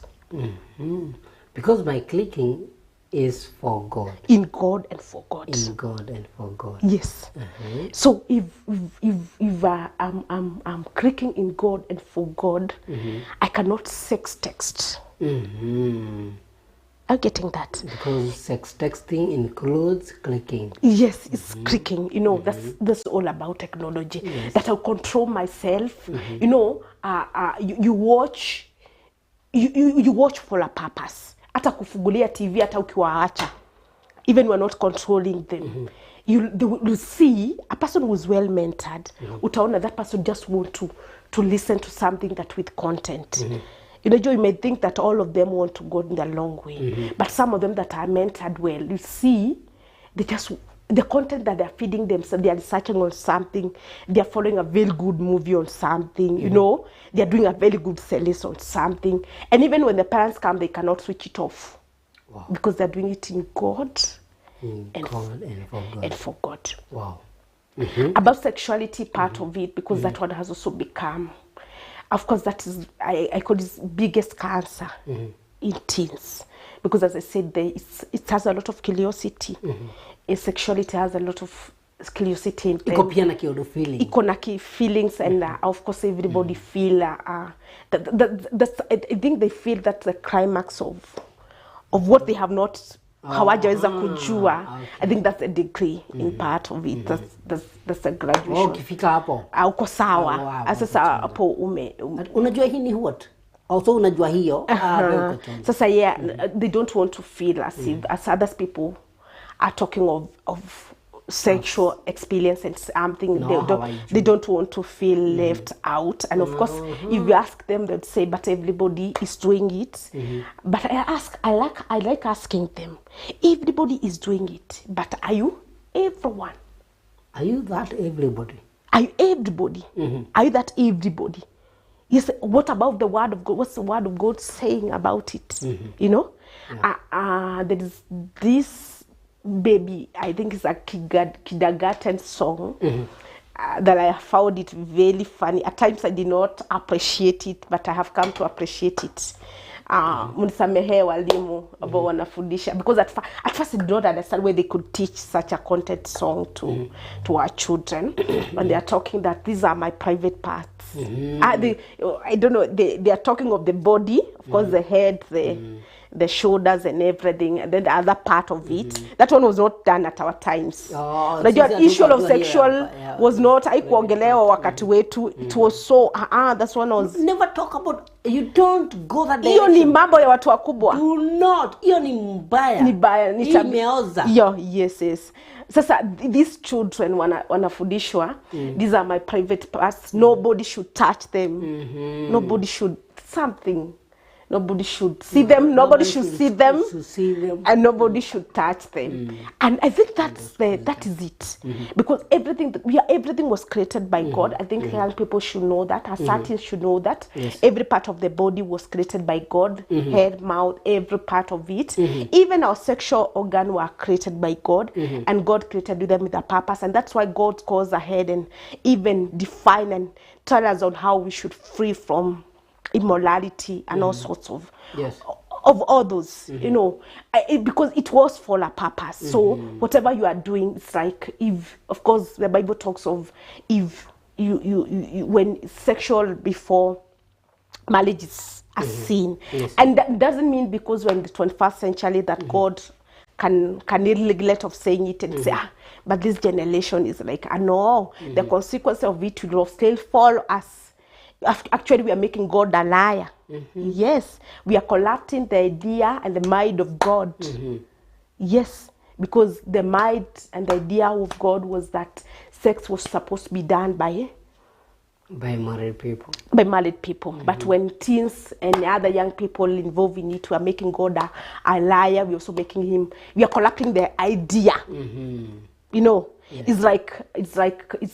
Because my clicking is for God. In God and for God. In God and for God. Yes. So if I'm clicking in God and for God, I cannot sex text. Are you getting that? Because sex texting includes clicking. Yes, it's clicking. You know, that's all about technology. Yes. That I'll control myself. You know, you watch for a purpose. Hata kufungulia TV hata ukiwaacha. Even we're not controlling them. You see a person who's well mentored. Utaona that person just want to listen to something that with content. You know, you may think that all of them want to go in the long way. But some of them that are mentored well, you see, the content that they're feeding themselves, they are researching on something, they're following a very good movie on something, you know, they're doing a very good series on something. And even when the parents come, they cannot switch it off. Wow. Because they're doing it in God, and for God. And for God. Wow. About sexuality part of it, because that one has also become, of course, that is, I call this biggest cancer in teens. Because as I said, it has a lot of curiosity. Sexuality has a lot of curiosity in them. Iko pia na kiodo feeling. Iko na feelings, and of course everybody feel, I think they feel that's the climax of what they have not hawajaweza kujua. I think that's a degree in part of it. That's a graduation. Ukifika hapo uko sawa. Sasa hapo unajua hii ni what? Also unajua hiyo. Sasa they don't want to feel as if as other people are talking of sexual experience and something. They don't want to feel left out. And of course, if you ask them, they'd say, but everybody is doing it. But I like asking them, everybody is doing it, but are you everyone? Are you that everybody? Are you everybody? Are you that everybody? Yes. What about the word of God? What's the word of God saying about it? You know, there is this baby, I think it's a kindergarten song that I found it very funny. At times I did not appreciate it, but I have come to appreciate it. Munisamehe walimu ambao wanafundisha, because at first I did not understand where they could teach such a content song to our children when they are talking that these are my private parts. I don't know, they are talking of the body, of course, the head, the shoulders and everything, and then the other part of it. That one was not done at our times. The issue of sexual was not haikuongelewa wakati wetu. It was so that's one was never talk about. You don't go that direction. Hiyo ni mambo ya watu wakubwa. Do not. Hiyo ni mbaya. Ni mbaya. Ni imeoza. Yes. Sasa these children wanafundishwa, these are my private parts. Nobody should touch them. Nobody should something. Nobody should see them. Nobody should see them, and nobody should touch them. And I think that is it, because everything was created by God. I think young people should know that. Assatis should know that. Every part of the body was created by God. Head, mouth, every part of it. Even our sexual organ were created by God, and God created them with a purpose. And that's why God goes ahead and even define and tell us on how we should free from immorality and all sorts of all those, you know, because it was for a purpose. So whatever you are doing, it's like, if, of course, the Bible talks of if you when sexual before marriage is a sin, and that doesn't mean because we're in the 21st century that God can neglect of saying it and say, but this generation is like, no, the consequence of it will still fall us. Actually, we are making God a liar. Yes, we are corrupting the idea and the mind of God. Yes, because the mind and the idea of God was that sex was supposed to be done by married people. But when teens and other young people involved in it, we are making God a liar. We are also making him. We are corrupting the idea. You know. It's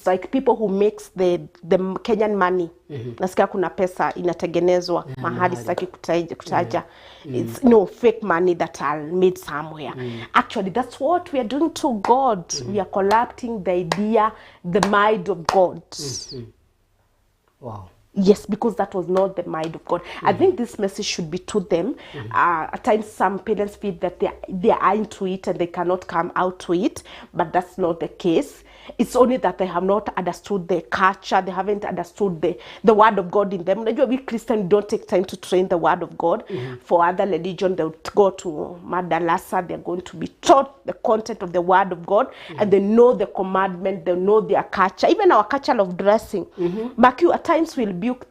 like people who makes the Kenyan money. Nasikia kuna pesa inatengenezwa mahali sitaki kutaja. It's fake money that are made somewhere. Actually, that's what we are doing to God. We are corrupting the idea, the mind of God. Wow. Yes, because that was not the mind of God. I think this message should be to them. At times, some parents feel that they are into it and they cannot come out to it, but that's not the case. It's only that they have not understood the culture. They haven't understood the word of God in them. We Christians don't take time to train the word of God. For other religion, they'll go to Madalasa. They're going to be taught the content of the word of God, and they know the commandment. They know their culture, even our culture of dressing. Makiu, at times we rebuke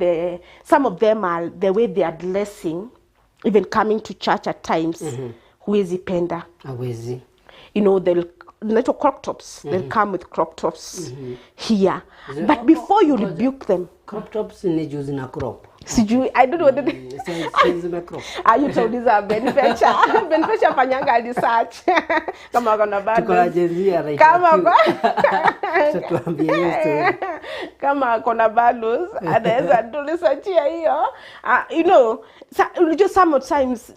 some of them are the way they are dressing, even coming to church at times. Huwezi penda. Huwezi. You know, they'll little crop tops. They'll come with crop tops here. But before you rebuke them, crop tops ni juzi na crop. Sijui, I don't know whether they... You told this a beneficiary. Beneficiary fanyanga research. Kama kuna bado. Tuko jenzia right. Kama kuna bado, anaweza do research hiyo. You know, just sometimes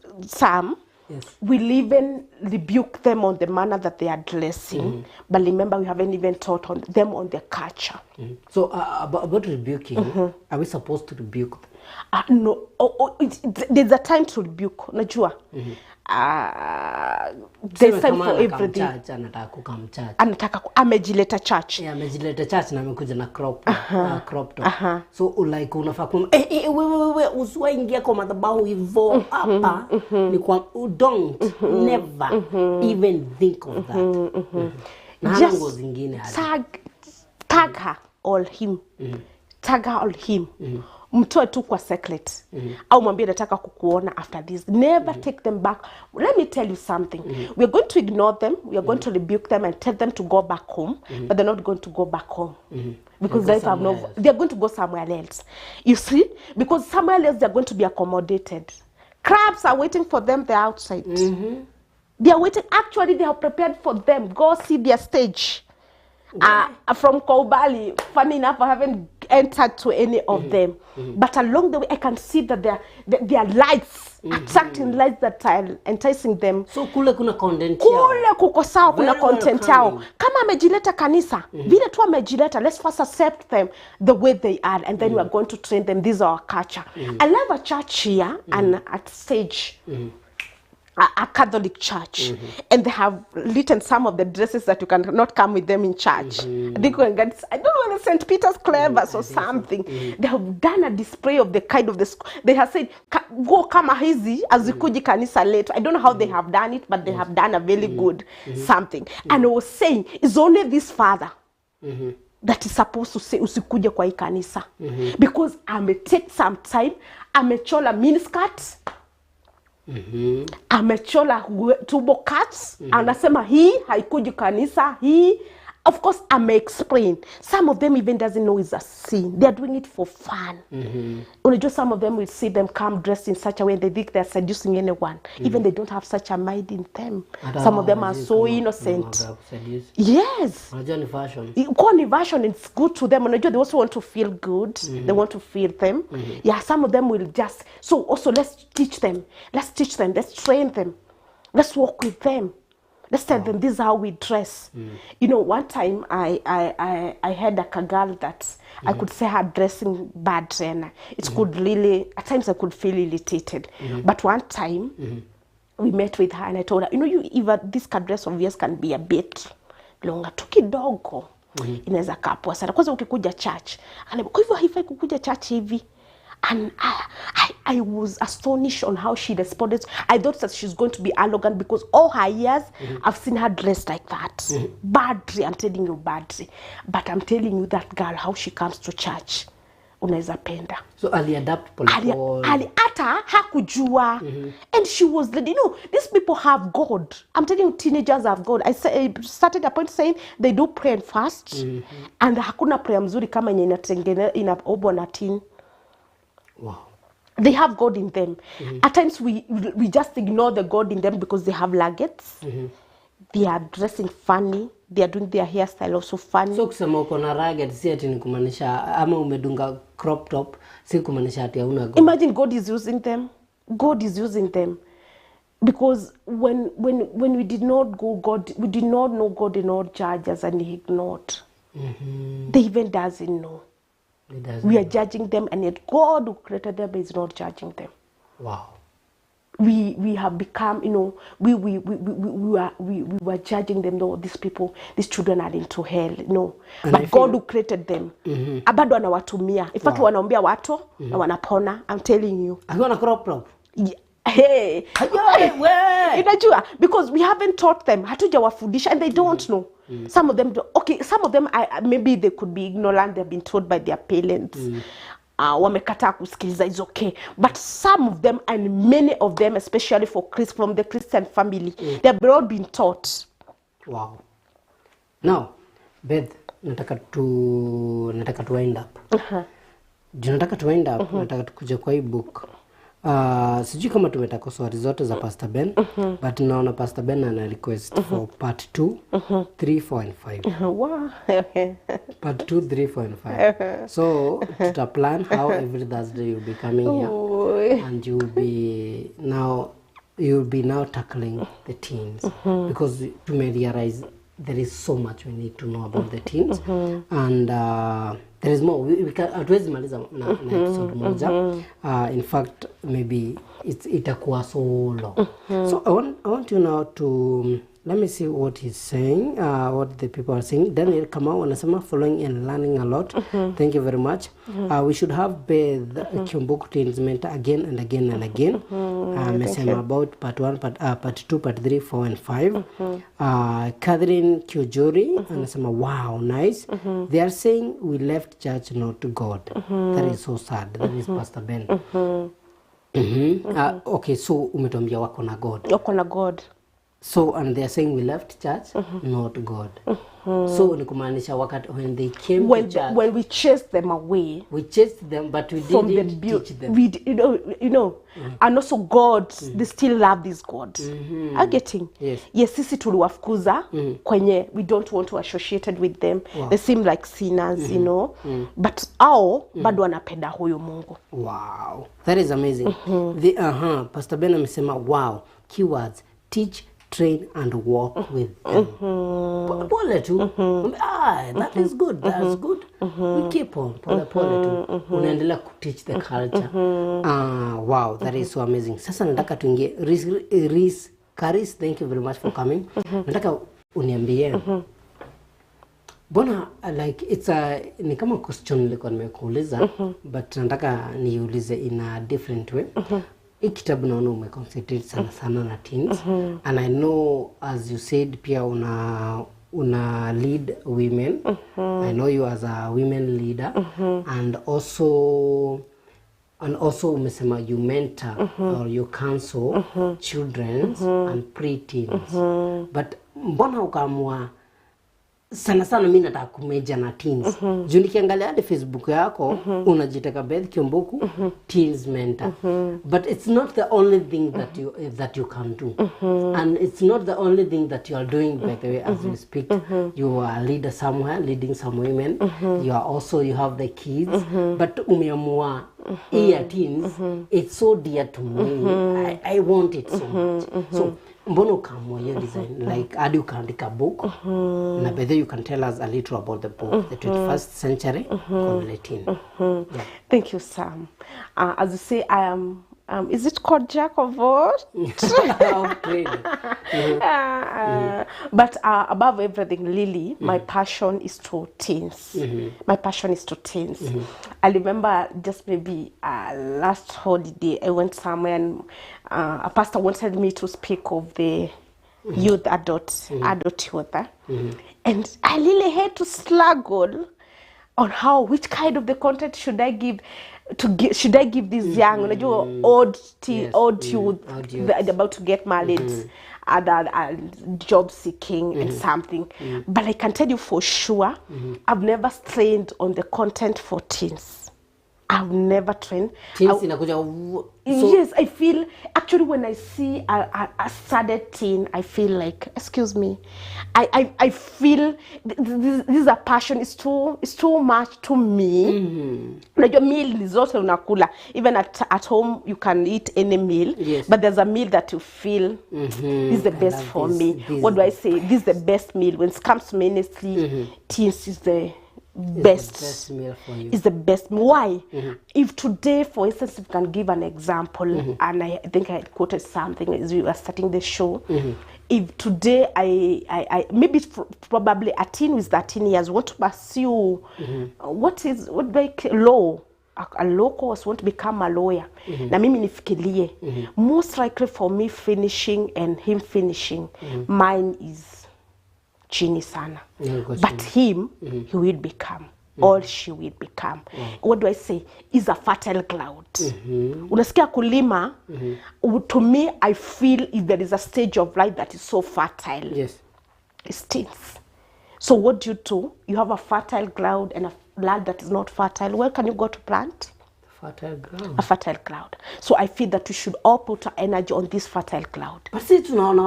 we even rebuke them on the manner that they are dressing, but remember we haven't even taught them on their culture. So about rebuking, are we supposed to rebuke them? No, there's a time to rebuke. Unajua? There's time for everything. Anataka kukam church. Amejileta church. Yeah, amejileta church na amekuja na crop top. So like unafaa wewe usiwaingia kwa madhabahu hivyo hapa. Ni kwa don't never even think of that. Just tag her or him. Tag her or him. Mtoe tu kwa secret. Au mwambie nataka kukuona after this. Never take them back. Let me tell you something. We are going to ignore them. We are going to rebuke them and tell them to go back home. But they're not going to go back home. Because they are going to go somewhere else. You see? Because somewhere else they are going to be accommodated. Crabs are waiting for them. They're outside. They are waiting. Actually, they are prepared for them. Go see their stage. From Koubali, funny enough, I haven't entered to any of them. But along the way, I can see that there are lights, attracting lights that are enticing them. So kule kuna content Kule kuko sawa kuna content yao. Kama amejileta kanisa, vile tu amejileta, let's first accept them the way they are, and then we are going to train them. This is our culture. I love a church here and at stage. A Catholic church, and they have written some of the dresses that you cannot come with them in church. I think I don't know, St. Peter's Clavers or something. They have done a display of the kind of the. They have said, "Go kama hizi azikuji kanisa later." I don't know how they have done it, but they have done a very good something. And I was saying, it's only this father that is supposed to say usikuje kwa hii kanisa, because I may take some time. I may chola miniskirt. Amechola tubo cuts. Anasema hii haikuji kanisa hii. Of course, I may explain. Some of them even doesn't know it's a sin. They are doing it for fun. Just some of them will see them come dressed in such a way and they think they're seducing anyone. Even they don't have such a mind in them. Some of them are so innocent. Yes. Fashion, it's good to them. They also want to feel good. They want to feel them. Yeah, some of them will just... So also, let's teach them. Let's train them. Let's work with them. Let's tell them this is how we dress. One time I had a girl that I could say her dressing bad, and it could really, at times I could feel irritated. But one time we met with her and I told her, even this dress of yours can be a bit longer. Tukidogo inaweza kaa poa sana. Kwanza ukikuja church. Kwa hivyo haifai kukuja church hivi. And I was astonished on how she responded. I thought that she's going to be arrogant because all her years I've seen her dressed like that. Badly, I'm telling you, badly. But I'm telling you that girl, how she comes to church. Unaweza penda. So ali-adapt polepole. Hata hakujua. And she was, these people have God. I'm telling you, teenagers have God. I started a point saying they do pray and fast. And hakuna prayer mzuri kama yenye inaobwa na teen. Wow. They have God in them. At times we just ignore the God in them because they have laggets. They are dressing funny. They are doing their hairstyle also funny. So kusema uko na ragged si ati ni kumaanisha ama umedunga crop top si kumaanisha ati hauna God. Imagine God is using them. God is using them. Because when we did not go God, we did not know God in all judges and he ignored. They even doesn't know. We are judging them, and yet God who created them is not judging them. Wow. We have become, we were judging them. No, these people, these children are into hell. No, and but God who created them, abado anawatumia. In fact, wanaombea watu na wanapona. I'm telling you. I want a crop top. Yeah. Hey, because we haven't taught them. Hatujawafundisha, and they don't know. Some of them, maybe they could be ignorant. They've been told by their parents. Wamekataa kusikiliza is okay. But some of them, and many of them, especially from the Christian family, they've all been taught. Wow. Now, Beth, nataka to wind up. Nataka to wind up. Nataka tukuje kwa hii book. Sijui kama tumetaka swali zote za Pastor Ben, but naona Pastor Ben ana request for part 2, 3, 4 and 5. Wow. Part 2, 3, 4 and 5. So, to plan how every Thursday you'll be coming here, and you'll be now tackling the teens, because to me realize there is so much we need to know about the teens. And there is more. We can hatuwezi maliza na episode moja. In fact, maybe itakuwa so long. So I want you now to let me see what he's saying, what the people are saying. Daniel Kamau wanasema following and learning a lot. Thank you very much. We should have Beth Kiumbuku Teens Mentor again and again and again. Mesema about part 1, part 2, part 3, 4 and 5. Catherine Kyojori anasema wow, nice. They are saying we left church, not God. That is so sad. That is Pastor Ben. Okay, so umetuambia wako na God. Wako na God. So, and they are saying we left church, not God. So, ni kumaanisha wakati when they came to church, when we chased them away, we chased them, but we didn't teach them. We, you know, and also God, they still love this God. Are getting? Yes, sisi tuliwafukuza kwenye we don't want to associated with them. Wow. They seem like sinners, you know. But bado wanapenda huyo Mungu. Wow, that is amazing. Pastor Ben amesema wow, keywords teach, train and walk with them. Pole tu. That is good. That's good. We keep on. Pole tu. Unaendelea teach the culture. Wow, that is so amazing. Sasa nataka tuingie Karis, thank you very much for coming. Nataka uniambie. Bona like it's ni kama question nilikuwa nimekuuliza, but nataka niulize in a different way. Kitabu naona umeconcentrate sana na teens, and I know as you said pia una lead women. I know you as a women leader, and also umesema you mentor or you counsel children and pre-teens. But mbona ukaamua sana mimi nataka kumeja na teens? Juu nikiangalia hadi Facebook yako unajiteka Beth Kiumbuku teens mentor. But it's not the only thing that you can do. And it's not the only thing that you are doing, by the way, as we speak. You are a leader somewhere, leading some women. You have the kids. But umeamua teens, it's so dear to me. I want it so much. So mbono ukaamua hiyo design, like hadi ukaandika book, na by the way you can tell us a little about the book, the 21st century Latin. Thank you, Sam. As you say, I am is it called Jack of all? But above everything, Lily, my passion is to teens. My passion is to teens. I remember just maybe last holiday, I went somewhere and a pastor wanted me to speak of the youth adult youth. And I really had to struggle on which kind of the content should I give should I give this young, old youth about to get married, job seeking and something. But I can tell you for sure, I've never trained on the content for teens. I've never trained. Yes, I feel, actually when I see a studied teen, I feel like, excuse me, I feel this is a passion. It's too much to me. Like your meal is also unakula. Even at home, you can eat any meal. Yes. But there's a meal that you feel this is the best for me. What do I say? This is the best meal. When it comes to ministry, teens is the best meal for you. Is the best. Why? If today, for instance, if you can give an example, and I think I quoted something as we were starting the show. If today I maybe probably a teen with 13 years want to pursue what like law, a law course, want to become a lawyer. Na mimi nifikirie, most likely for me finishing and him finishing, mine is chini sana. But him, he will become, or she will become. What do I say? Is a fertile ground. Unasikia kulima, to me, I feel if there is a stage of life that is so fertile, it's teens. So what do? You have a fertile ground and a land that is not fertile. Where can you go to plant? Fertile ground. A fertile ground. So I feel that we should all put our energy on this fertile ground. But si tunaona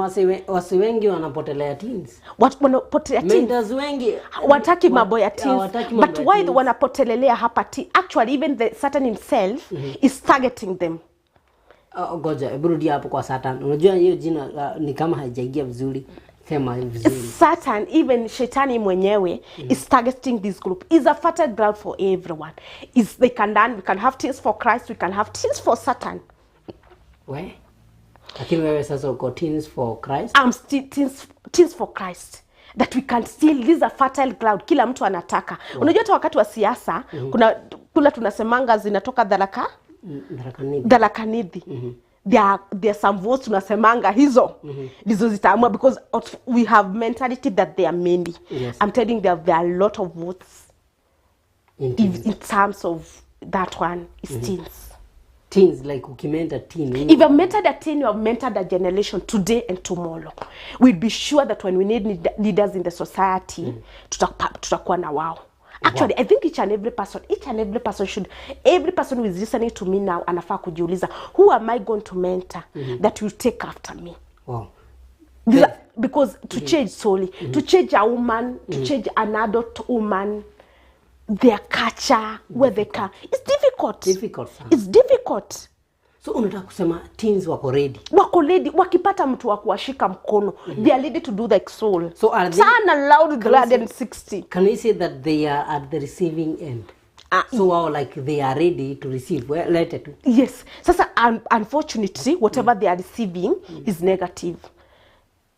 wasi wengi wanapotelea teens. What wanapotelea teens? Mendas wengi wataki mambo ya teens. But why the wanapotelelea hapa teens? Actually, even the Satan himself is targeting them. Goja, burudi hapo kwa Satan. Unajua hiyo jina ni kama haijaingia vizuri. Sema vizuri. Satan, even Shetani mwenyewe, is targeting this group. Is a fertile ground for everyone. Is they can learn, we can have teens for Christ, we can have teens for Satan. We? Lakini wewe sasa uko teens for Christ? I'm still teens for Christ. That we can still, this is a fertile ground. Kila mtu anataka. Unajua hata wakati wa siasa, kuna tunasemanga zinatoka Dalakanidhi. There are some votes tunasemanga hizo ndizo zitaamua, because we have mentality that there are many. Yes. I'm telling you, there are a lot of votes in terms of that one is teens. Teens, like ukimenta teen. If you've mentored a teen, you have mentored a generation today and tomorrow. We'll be sure that when we need leaders in the society, tutakuwa na wao. Actually, I think each and every person should, every person who is listening to me now, anafaa kujiuliza, who am I going to mentor that will take after me? Wow. Because to change solely, to change a woman, to change an adult woman, their culture, where they can, it's difficult. It's difficult. So unataka kusema teens wako ready? Wako ready, wakipata mtu wa kuwashika mkono, they are ready to do the soul. So are they, turn around 360. Can we say that they are at the receiving end? So wow, like they are ready to receive. Well, let it. Yes. Sasa unfortunately, whatever they are receiving is negative.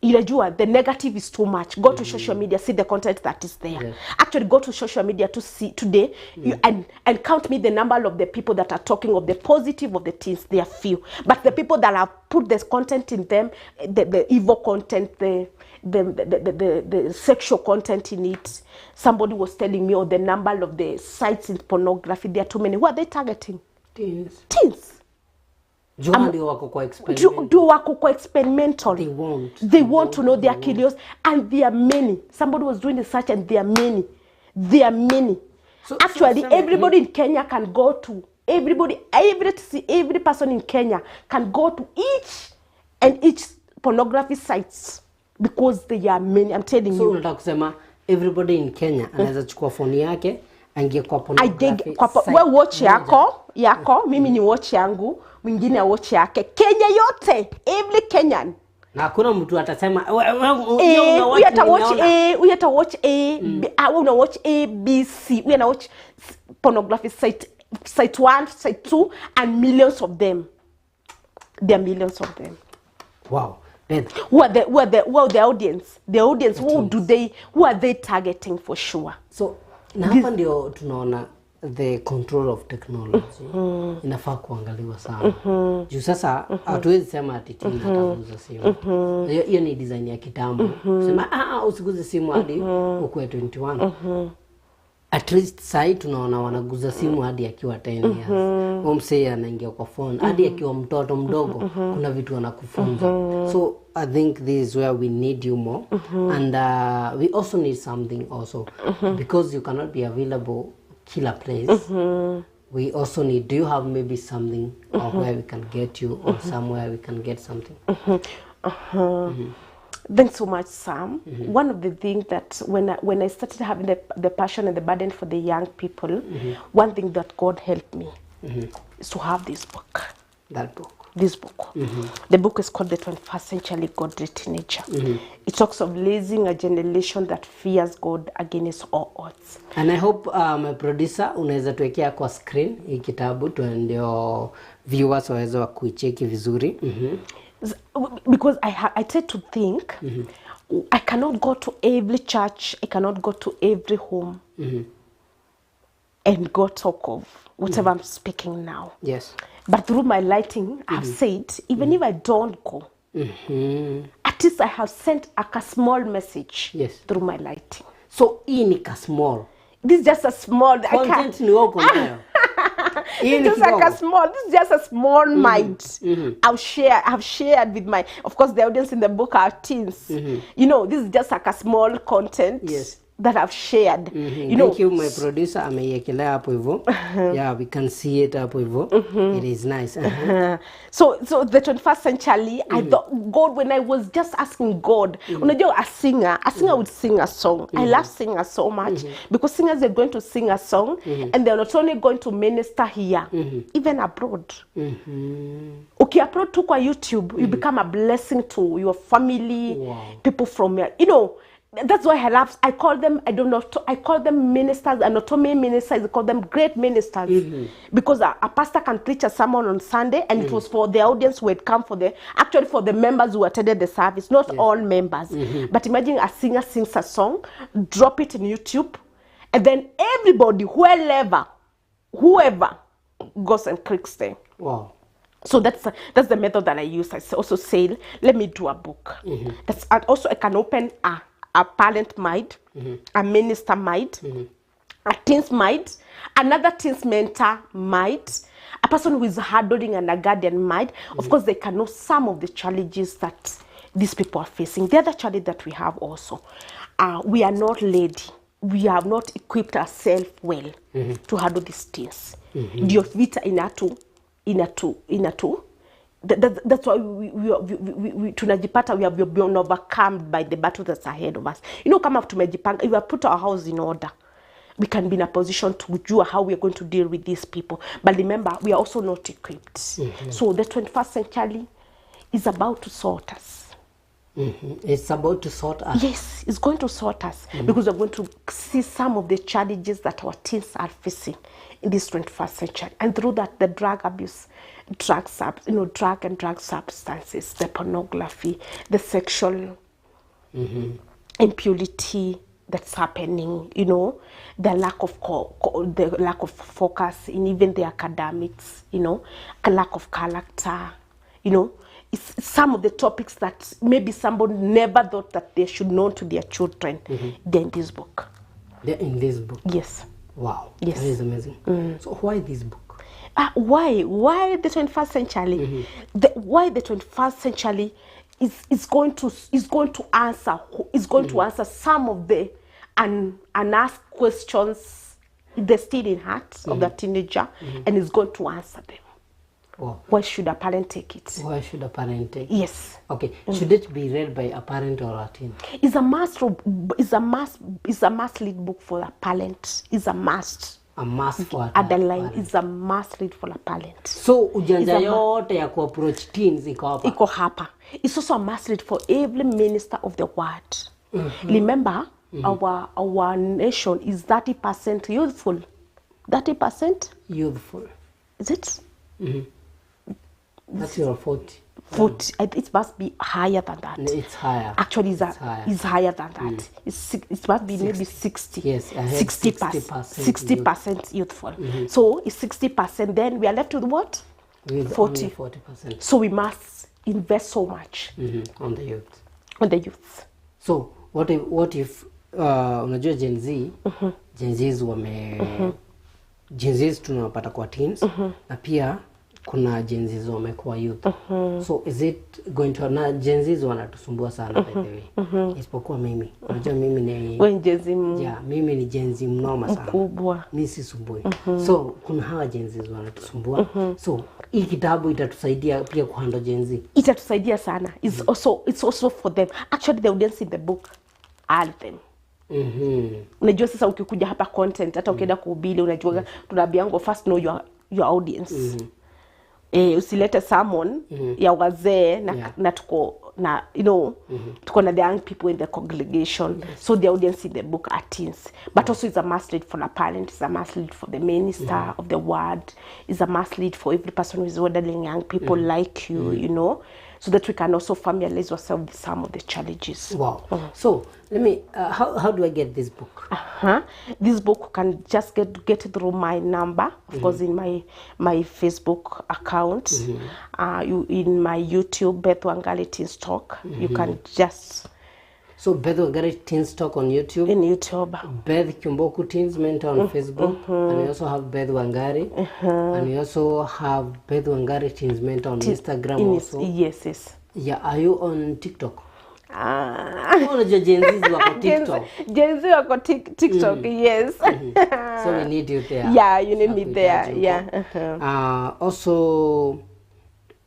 Inajua, the negative is too much. Go to social media, see the content that is there. Yes. Actually, go to social media to see today and count me the number of the people that are talking of the positive of the teens. They are few, but the people that have put this content in them, the evil content, the sexual content in it. Somebody was telling me, the number of the sites in pornography, there are too many. Who are they targeting? Teens. Do wako kwa experimental. They want to know their curious, and there are many. Somebody was doing research, and there are many. So, actually, everybody in Kenya can go to every person in Kenya can go to each pornography sites, because there are many. I'm telling you. So unataka kusema everybody in Kenya anaweza chukua phone yake aingie kwa pornography. Wewe watch yako, mimi ni watch yangu, mwingine watch yake. Kenya yote, every Kenyan. Na hakuna mtu atasema we ata watch A, B, C. We ata watch pornography site 1, site 2, and millions of them. There are millions of them. Wow. Who are the audience? The audience, who are they targeting for sure? So na hapa ndio tunaona the control of technology inafaa kuangaliwa sana. Juu sasa hatuwezi sema ati teens ataguza simu. Hiyo ni design ya kitambo. Sema usiguze simu hadi ukue 21. At least sai tunaona wanaguza simu hadi akiwa 10 years. Msee anaingia kwa phone hadi akiwa mtoto mdogo, kuna vitu wanakufunza. So I think this is where we need you more, and we also need something also, because you cannot be available killer place. We also need, do you have maybe something of where we can get you, or somewhere we can get something? Thanks so much, Sam. One of the things that when I started having the passion and the burden for the young people, one thing that God helped me is to have this book. That book. This book. The book is called The 21st Century Godly Teenager. It talks of raising a generation that fears God against all odds. And I hope my producer unaweza tuwekea kwa screen hii kitabu ndio viewers waweze kuicheki vizuri. Because I tend to think I cannot go to every church, I cannot go to every home and go talk of whatever I'm speaking now. Yes. But through my writing, I've said, even if I don't go, at least I have sent a small message through my writing. So, hii small. This is just a small content ni wako nayo. This is just a small mind. I've shared with my, of course, the audience in the book are teens. You know, this is just like a small content. Yes. that I've shared. You know, thank you, my producer. Ameyekelea hapo hivyo. Yeah, we can see it hapo hivyo. It is nice. So the 21st century, I thought God, when I was just asking God, unajua a singer would sing a song. I love singers so much because singers are going to sing a song and they're not only going to minister here, even abroad. Okay, upload to YouTube, you become a blessing to your family, people from your, you know. That's why I call them, I call them ministers, and not only ministers, I call them great ministers. Because a pastor can preach a sermon on Sunday, and it was for the audience who had come for the members who attended the service, not all members. But imagine a singer sings a song, drop it in YouTube, and then everybody, whoever goes and clicks there. Wow. So that's the method that I use. I also say, let me do a book. That's, and also I can open a parent mind, a minister mind, a teens mind, another teens mentor mind, a person who is handling and a guardian mind. Of course, they can know some of the challenges that these people are facing. The other challenge that we have also, we are not ready. We have not equipped ourselves well to handle these things. Ndio vita inatu. That's why we tunajipata, we have been overcome by the battle that's ahead of us. You know, kama tumejipanga, if we have put our house in order, we can be in a position to do how we are going to deal with these people. But remember, we are also not equipped. So the 21st century is about to sort us. It's about to sort us. Yes, it's going to sort us because we're going to see some of the challenges that our teens are facing in this 21st century. And through that, the drug abuse, drug and drug substances, the pornography, the sexual impurity that's happening, you know, the lack of focus in even the academics, you know, a lack of character, you know. It's some of the topics that maybe somebody never thought that they should know to their children. They're in this book. They're in this book? Yes. Wow. Yes. That is amazing. So why this book? Why the 21st century? Why the 21st century is going to answer some of the unasked questions the still in heart of the teenager, and is going to answer them. Wow. Why should a parent take it? Why should a parent take it? Yes. Okay. Should it be read by a parent or a teen? It's a must read book for a parent. It's a must. A must for a parent. It's a must read for a parent. So ujanja yote ya ku-approach teens iko hapa. Iko hapa. It's also a must read for every minister of the word. Remember, our nation is 30% youthful. 30% youthful. Is it? That's your 40. 40. It must be higher than that. It's higher. Actually, it's higher than that. It must be 60. Maybe 60. Yes, 60% youthful. So it's 60%. Then we are left with what? With 40. 40%. So we must invest so much on the youth. On the youth. So what if unajua Gen Z, Gen Zs Gen Zs tunapata kwa teens na pia kuna Gen Zs wamekuwa youth. So is it going to na Gen Zs wanatusumbua sana by the way. Isipokuwa mimi. Unajua mimi ni wewe Gen Z. Yeah, mimi ni Gen Z mnoma sana. Kubwa. Mimi sisumbui. So kuna hawa Gen Zs wanatusumbua. So hii kitabu itatusaidia pia kuhandle Gen Z. Itatusaidia sana. It's also for them. Actually the audience in the book are them. Unajua sasa ukikuja hapa content hata ukienda kuhubiri unajua tunaambiango first know your audience. Usilete sermon ya wazee na tuko na tuko na the young people in the congregation. So the audience in the book are teens, but also it's a must read for a parent, it's a must read for the minister of the word, it's a must read for every person who is ordering young people like you, so that we can also familiarize ourselves with some of the challenges. Wow. So let me how do I get this book? This book you can just get it through my number, of course, in my Facebook account, in my YouTube Beth Wangari Teens Talk. You can just so Beth Wangari Teens Talk on YouTube. In YouTube. Beth Kiumbuku Teens Mentor on Facebook, and we also have Beth Wangari, and we also have Beth Wangari Teens Mentor on Instagram also. Yes. Yeah, are you on TikTok? Unajua Gen Z wako TikTok. Gen Z wako TikTok, yes. So we need you there. Yeah, you need me there. Yeah. Also,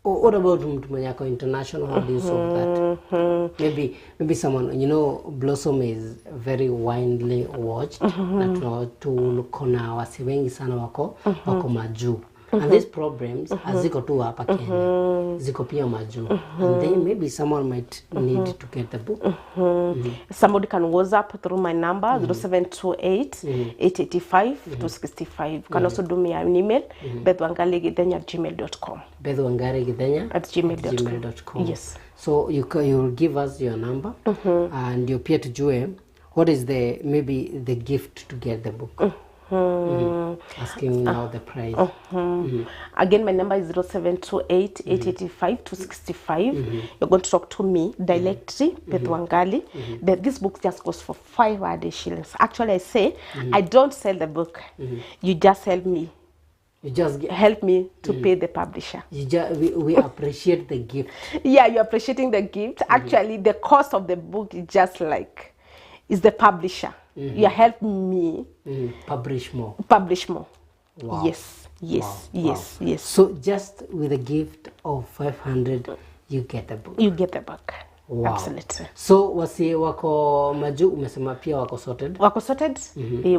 what about mtu mwenye ako international? How do you solve that? Maybe someone, you know, Blossom is very widely watched. Na tulikona wasi wengi sana wako majuu. And these problems, ziko tu hapa Kenya, ziko pia majuu. And then maybe someone might need to get the book. Somebody can WhatsApp through my number, 0728-885-265. Can also do me an email, bethwangaligithenya@gmail.com. bethwangaligithenya@gmail.com. Yes. So you'll give us your number, and you appear to Jue, what is maybe the gift to get the book? Asking now the price. Again, my number is 0728-885-265. You're going to talk to me directly, Beth Wangali. This book just goes for 500 shillings. Actually, I say, I don't sell the book. You just help me. You just help me to pay the publisher. We appreciate the gift. Yeah, you're appreciating the gift. Actually, the cost of the book is just like, is the publisher. You help me publish more. Wow. Yes. Yes. So just with a gift of 500, you get the book. Wow. Absolutely. So wasi wako maju umesema pia wako sorted? Wako sorted?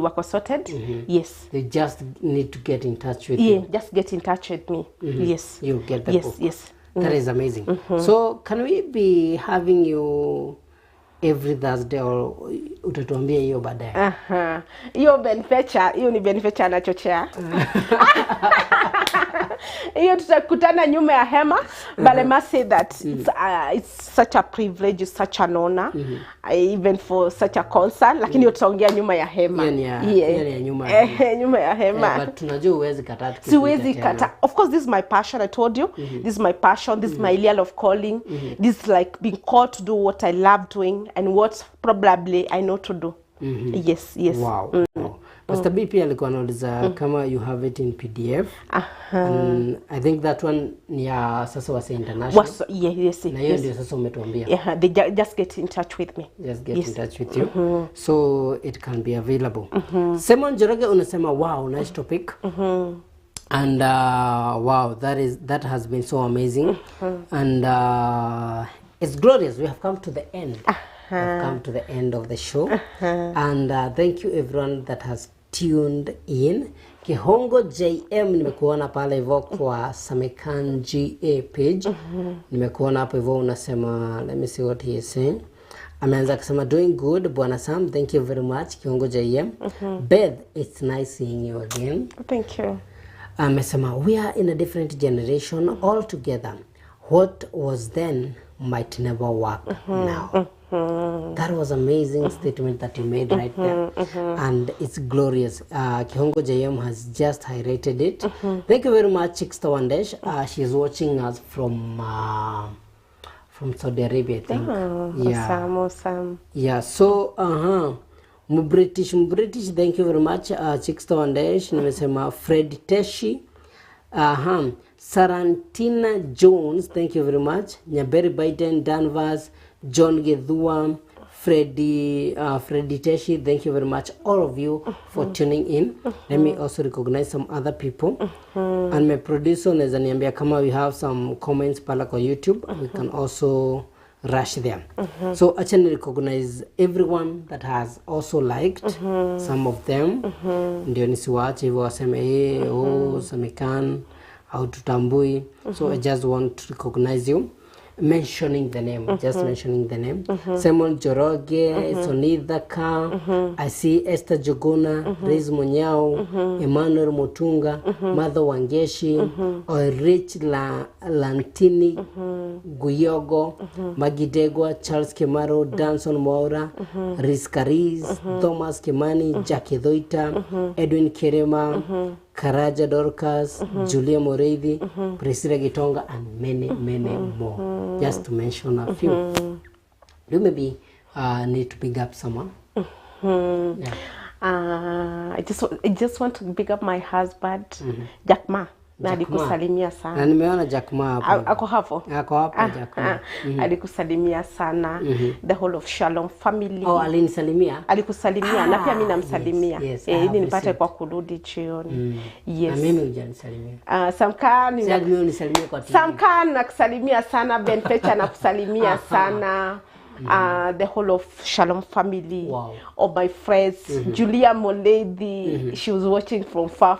Wako sorted? Yes. They just need to get in touch with you. Just get in touch with me. Yes. You get the book. Yes. That is amazing. So can we be having you every Thursday or utatuambia hiyo baadaye? Hiyo ni Benfecha anachochea. Hiyo tutakutana nyuma ya hema, but I must say that it's such a privilege, it's such an honor, even for such a concert, lakini tutaongea nyuma ya hema. Nyuma ya hema. But tunajua huwezi kata. Siwezi kata. Of course, this is my passion, I told you. This is my passion, this is my ideal of calling. This is like being called to do what I love doing and what probably I know to do. Yes. Wow. Pastor B pia alikuwa anauliza kama you have it in PDF. And I think that one ni ya sasa wase international. Yes. Na hiyo ndio sasa umetuambia. Yeah, they just get in touch with me. Just get in touch with you. So it can be available. Simon Joroge unasema wow, nice topic. And wow, that has been so amazing. And it's glorious. We have come to the end. We've come to the end of the show. And thank you everyone that has tuned in. Kihongo JM nimekuona pale hivyo kwa Samykan GA page. Nimekuona hapo hivyo unasema, let me see what he is saying. Ameanza kusema doing good Bwana Sam, thank you very much Kihongo JM. Beth, it's nice seeing you again. Thank you. Amesema we are in a different generation altogether. What was then might never work now. That was amazing statement that you made right there. And it's glorious. Kihongo JM has just highlighted it. Thank you very much, Chiksta Wandesh. She's watching us from Saudi Arabia, I think. Awesome. Yeah, so British, thank you very much. Chiksta Wandesh, nimesema Fred Teshi. Sarantina Jones, thank you very much. Nyaberi Biden, Danvers, John Gedua, Freddy Teshi, thank you very much, all of you for tuning in. Let me also recognize some other people. And my producer Nezaniambia kama we have some comments pala kwa YouTube, we can also rush them. So actually recognize everyone that has also liked some of them. Ndio nisiwaache hivyo waseme Samykan au tutambui. So I just want to recognize you. Mentioning the name, mentioning the name. Simon Joroge, Sonidhaka, I see Esther Jogona, Riz Munyao, Emmanuel Mutunga, Mother Wangeshi, Rich Lantini, Guyogo, Magidegwa, Charles Kemaro, Danson Maura, Riz Kariz, Thomas Kimani, Jackie Doita, Edwin Kerema, Karaja Dorcas, Julia Moreidi, Priscilla Gitonga, and many more. Just to mention a few. You maybe need to pick up someone. I just want to pick up my husband, Jack Ma. na alikusalimia Na sana. nimeona Jack Ma hapo. Ako hapo? Ako hapo Jack Ma. Alikusalimia sana. The whole of Shalom family. Oh, alinisalimia? Alikusalimia na pia mimi namsalimia. Yes, Ili nipate kwa kurudi jioni. Yes. Na mimi hujanisalimia. Samkan mimi unisalimia kwa TV. Samkan nakusalimia sana, Ben Fecha nakusalimia sana. The whole of Shalom family, all my friends, Julia Moledi, she was watching from far,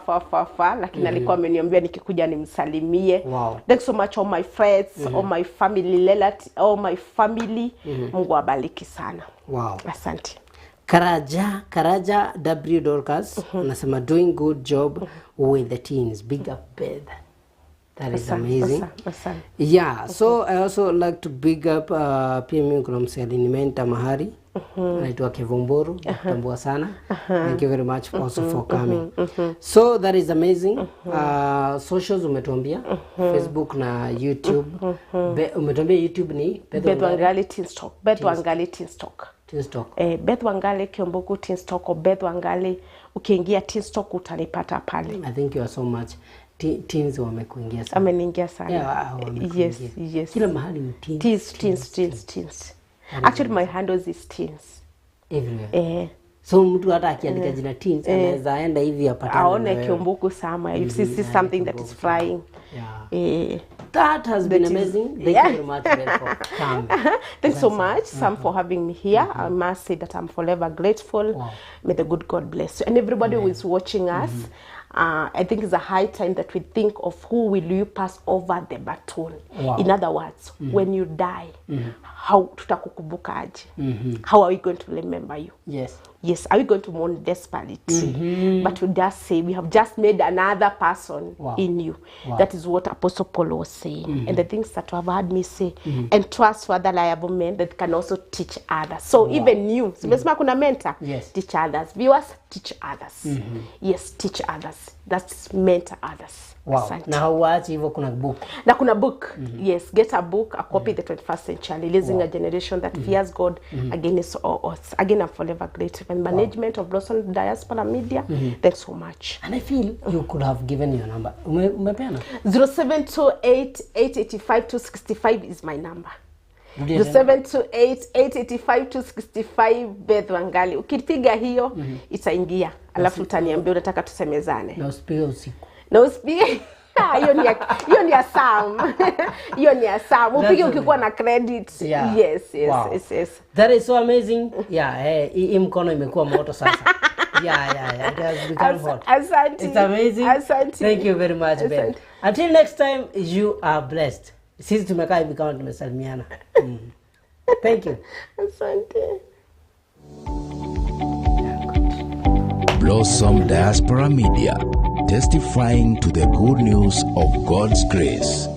lakini alikuwa ameniambia nikikuja nimsalimie. Thanks so much all my friends, all my family, all my family. Mungu awabariki sana. Asante. Karaja W Dorcas nasema doing good job with the teens. Big up Beth. That is amazing. Yeah, so I also like to big up pia mimi kuna msali nimenta mahari anaitwa Kevomboro, natambua sana. Thank you very much also for coming. So that is amazing. Socials umetuambia Facebook na YouTube. Umetuambia YouTube ni Beth Wangali TeenStalk. Beth Wangali TeenStalk. Beth Wangali Kiumbuku TeenStalk or Beth Wangali, ukiingia TeenStalk utanipata pale. I think you are so much teens wamekuingia sana. Ameniingia sana. Yeah, yes. Kila mahali ni teens. Actually my handles is teens. Everywhere. So mtu hata akiandika jina teens anaweza enda hivi apatane. Aone Kiumbuku sama. If you see something that is flying. That has been amazing. Thank you very much for coming. Thanks so much, Sam, for having me here. I must say that I'm forever grateful. May the good God bless you. And everybody who is watching us, I think it's a high time that we think of who will you pass over the baton. In other words, when you die, how tutakukumbuka aje? How are we going to remember you? Yes, are we going to mourn desperately? But we just say we have just made another person in you. That is what Apostle Paul was saying. And the things that you have heard me say, and trust for other liable men that can also teach others. So even you, kuna mentor, teach others. Viewers, teach others. Yes, teach others. That's mentor others. Na huachi hivyo kuna book. Na kuna book. Yes, get a book, a copy the 21st century, raising a generation that fears God against all odds. Again, I'm forever grateful. And management of Blossom Diaspora Media, thanks so much. And I feel you could have given your number. Umepeana? 0728-885-265 is my number. 0728-885-265 Beth Wangali. Ukipiga hiyo itaingia. Alafu utaniambia unataka tusemezane. Na usipige usiku. Na usipige. Hiyo ni ya Sam. Hiyo ni ya Sam. Upige ukikuwa na credit. Yes. That is so amazing. Hii mkono imekuwa moto sasa. It has become hot. Asante. It's amazing. Asante. Thank you very much, Ben. Until next time, you are blessed. Sisi tumekaa hivi kama tumesalimiana. Thank you. Asante. Blossom Diaspora Media, testifying to the good news of God's grace.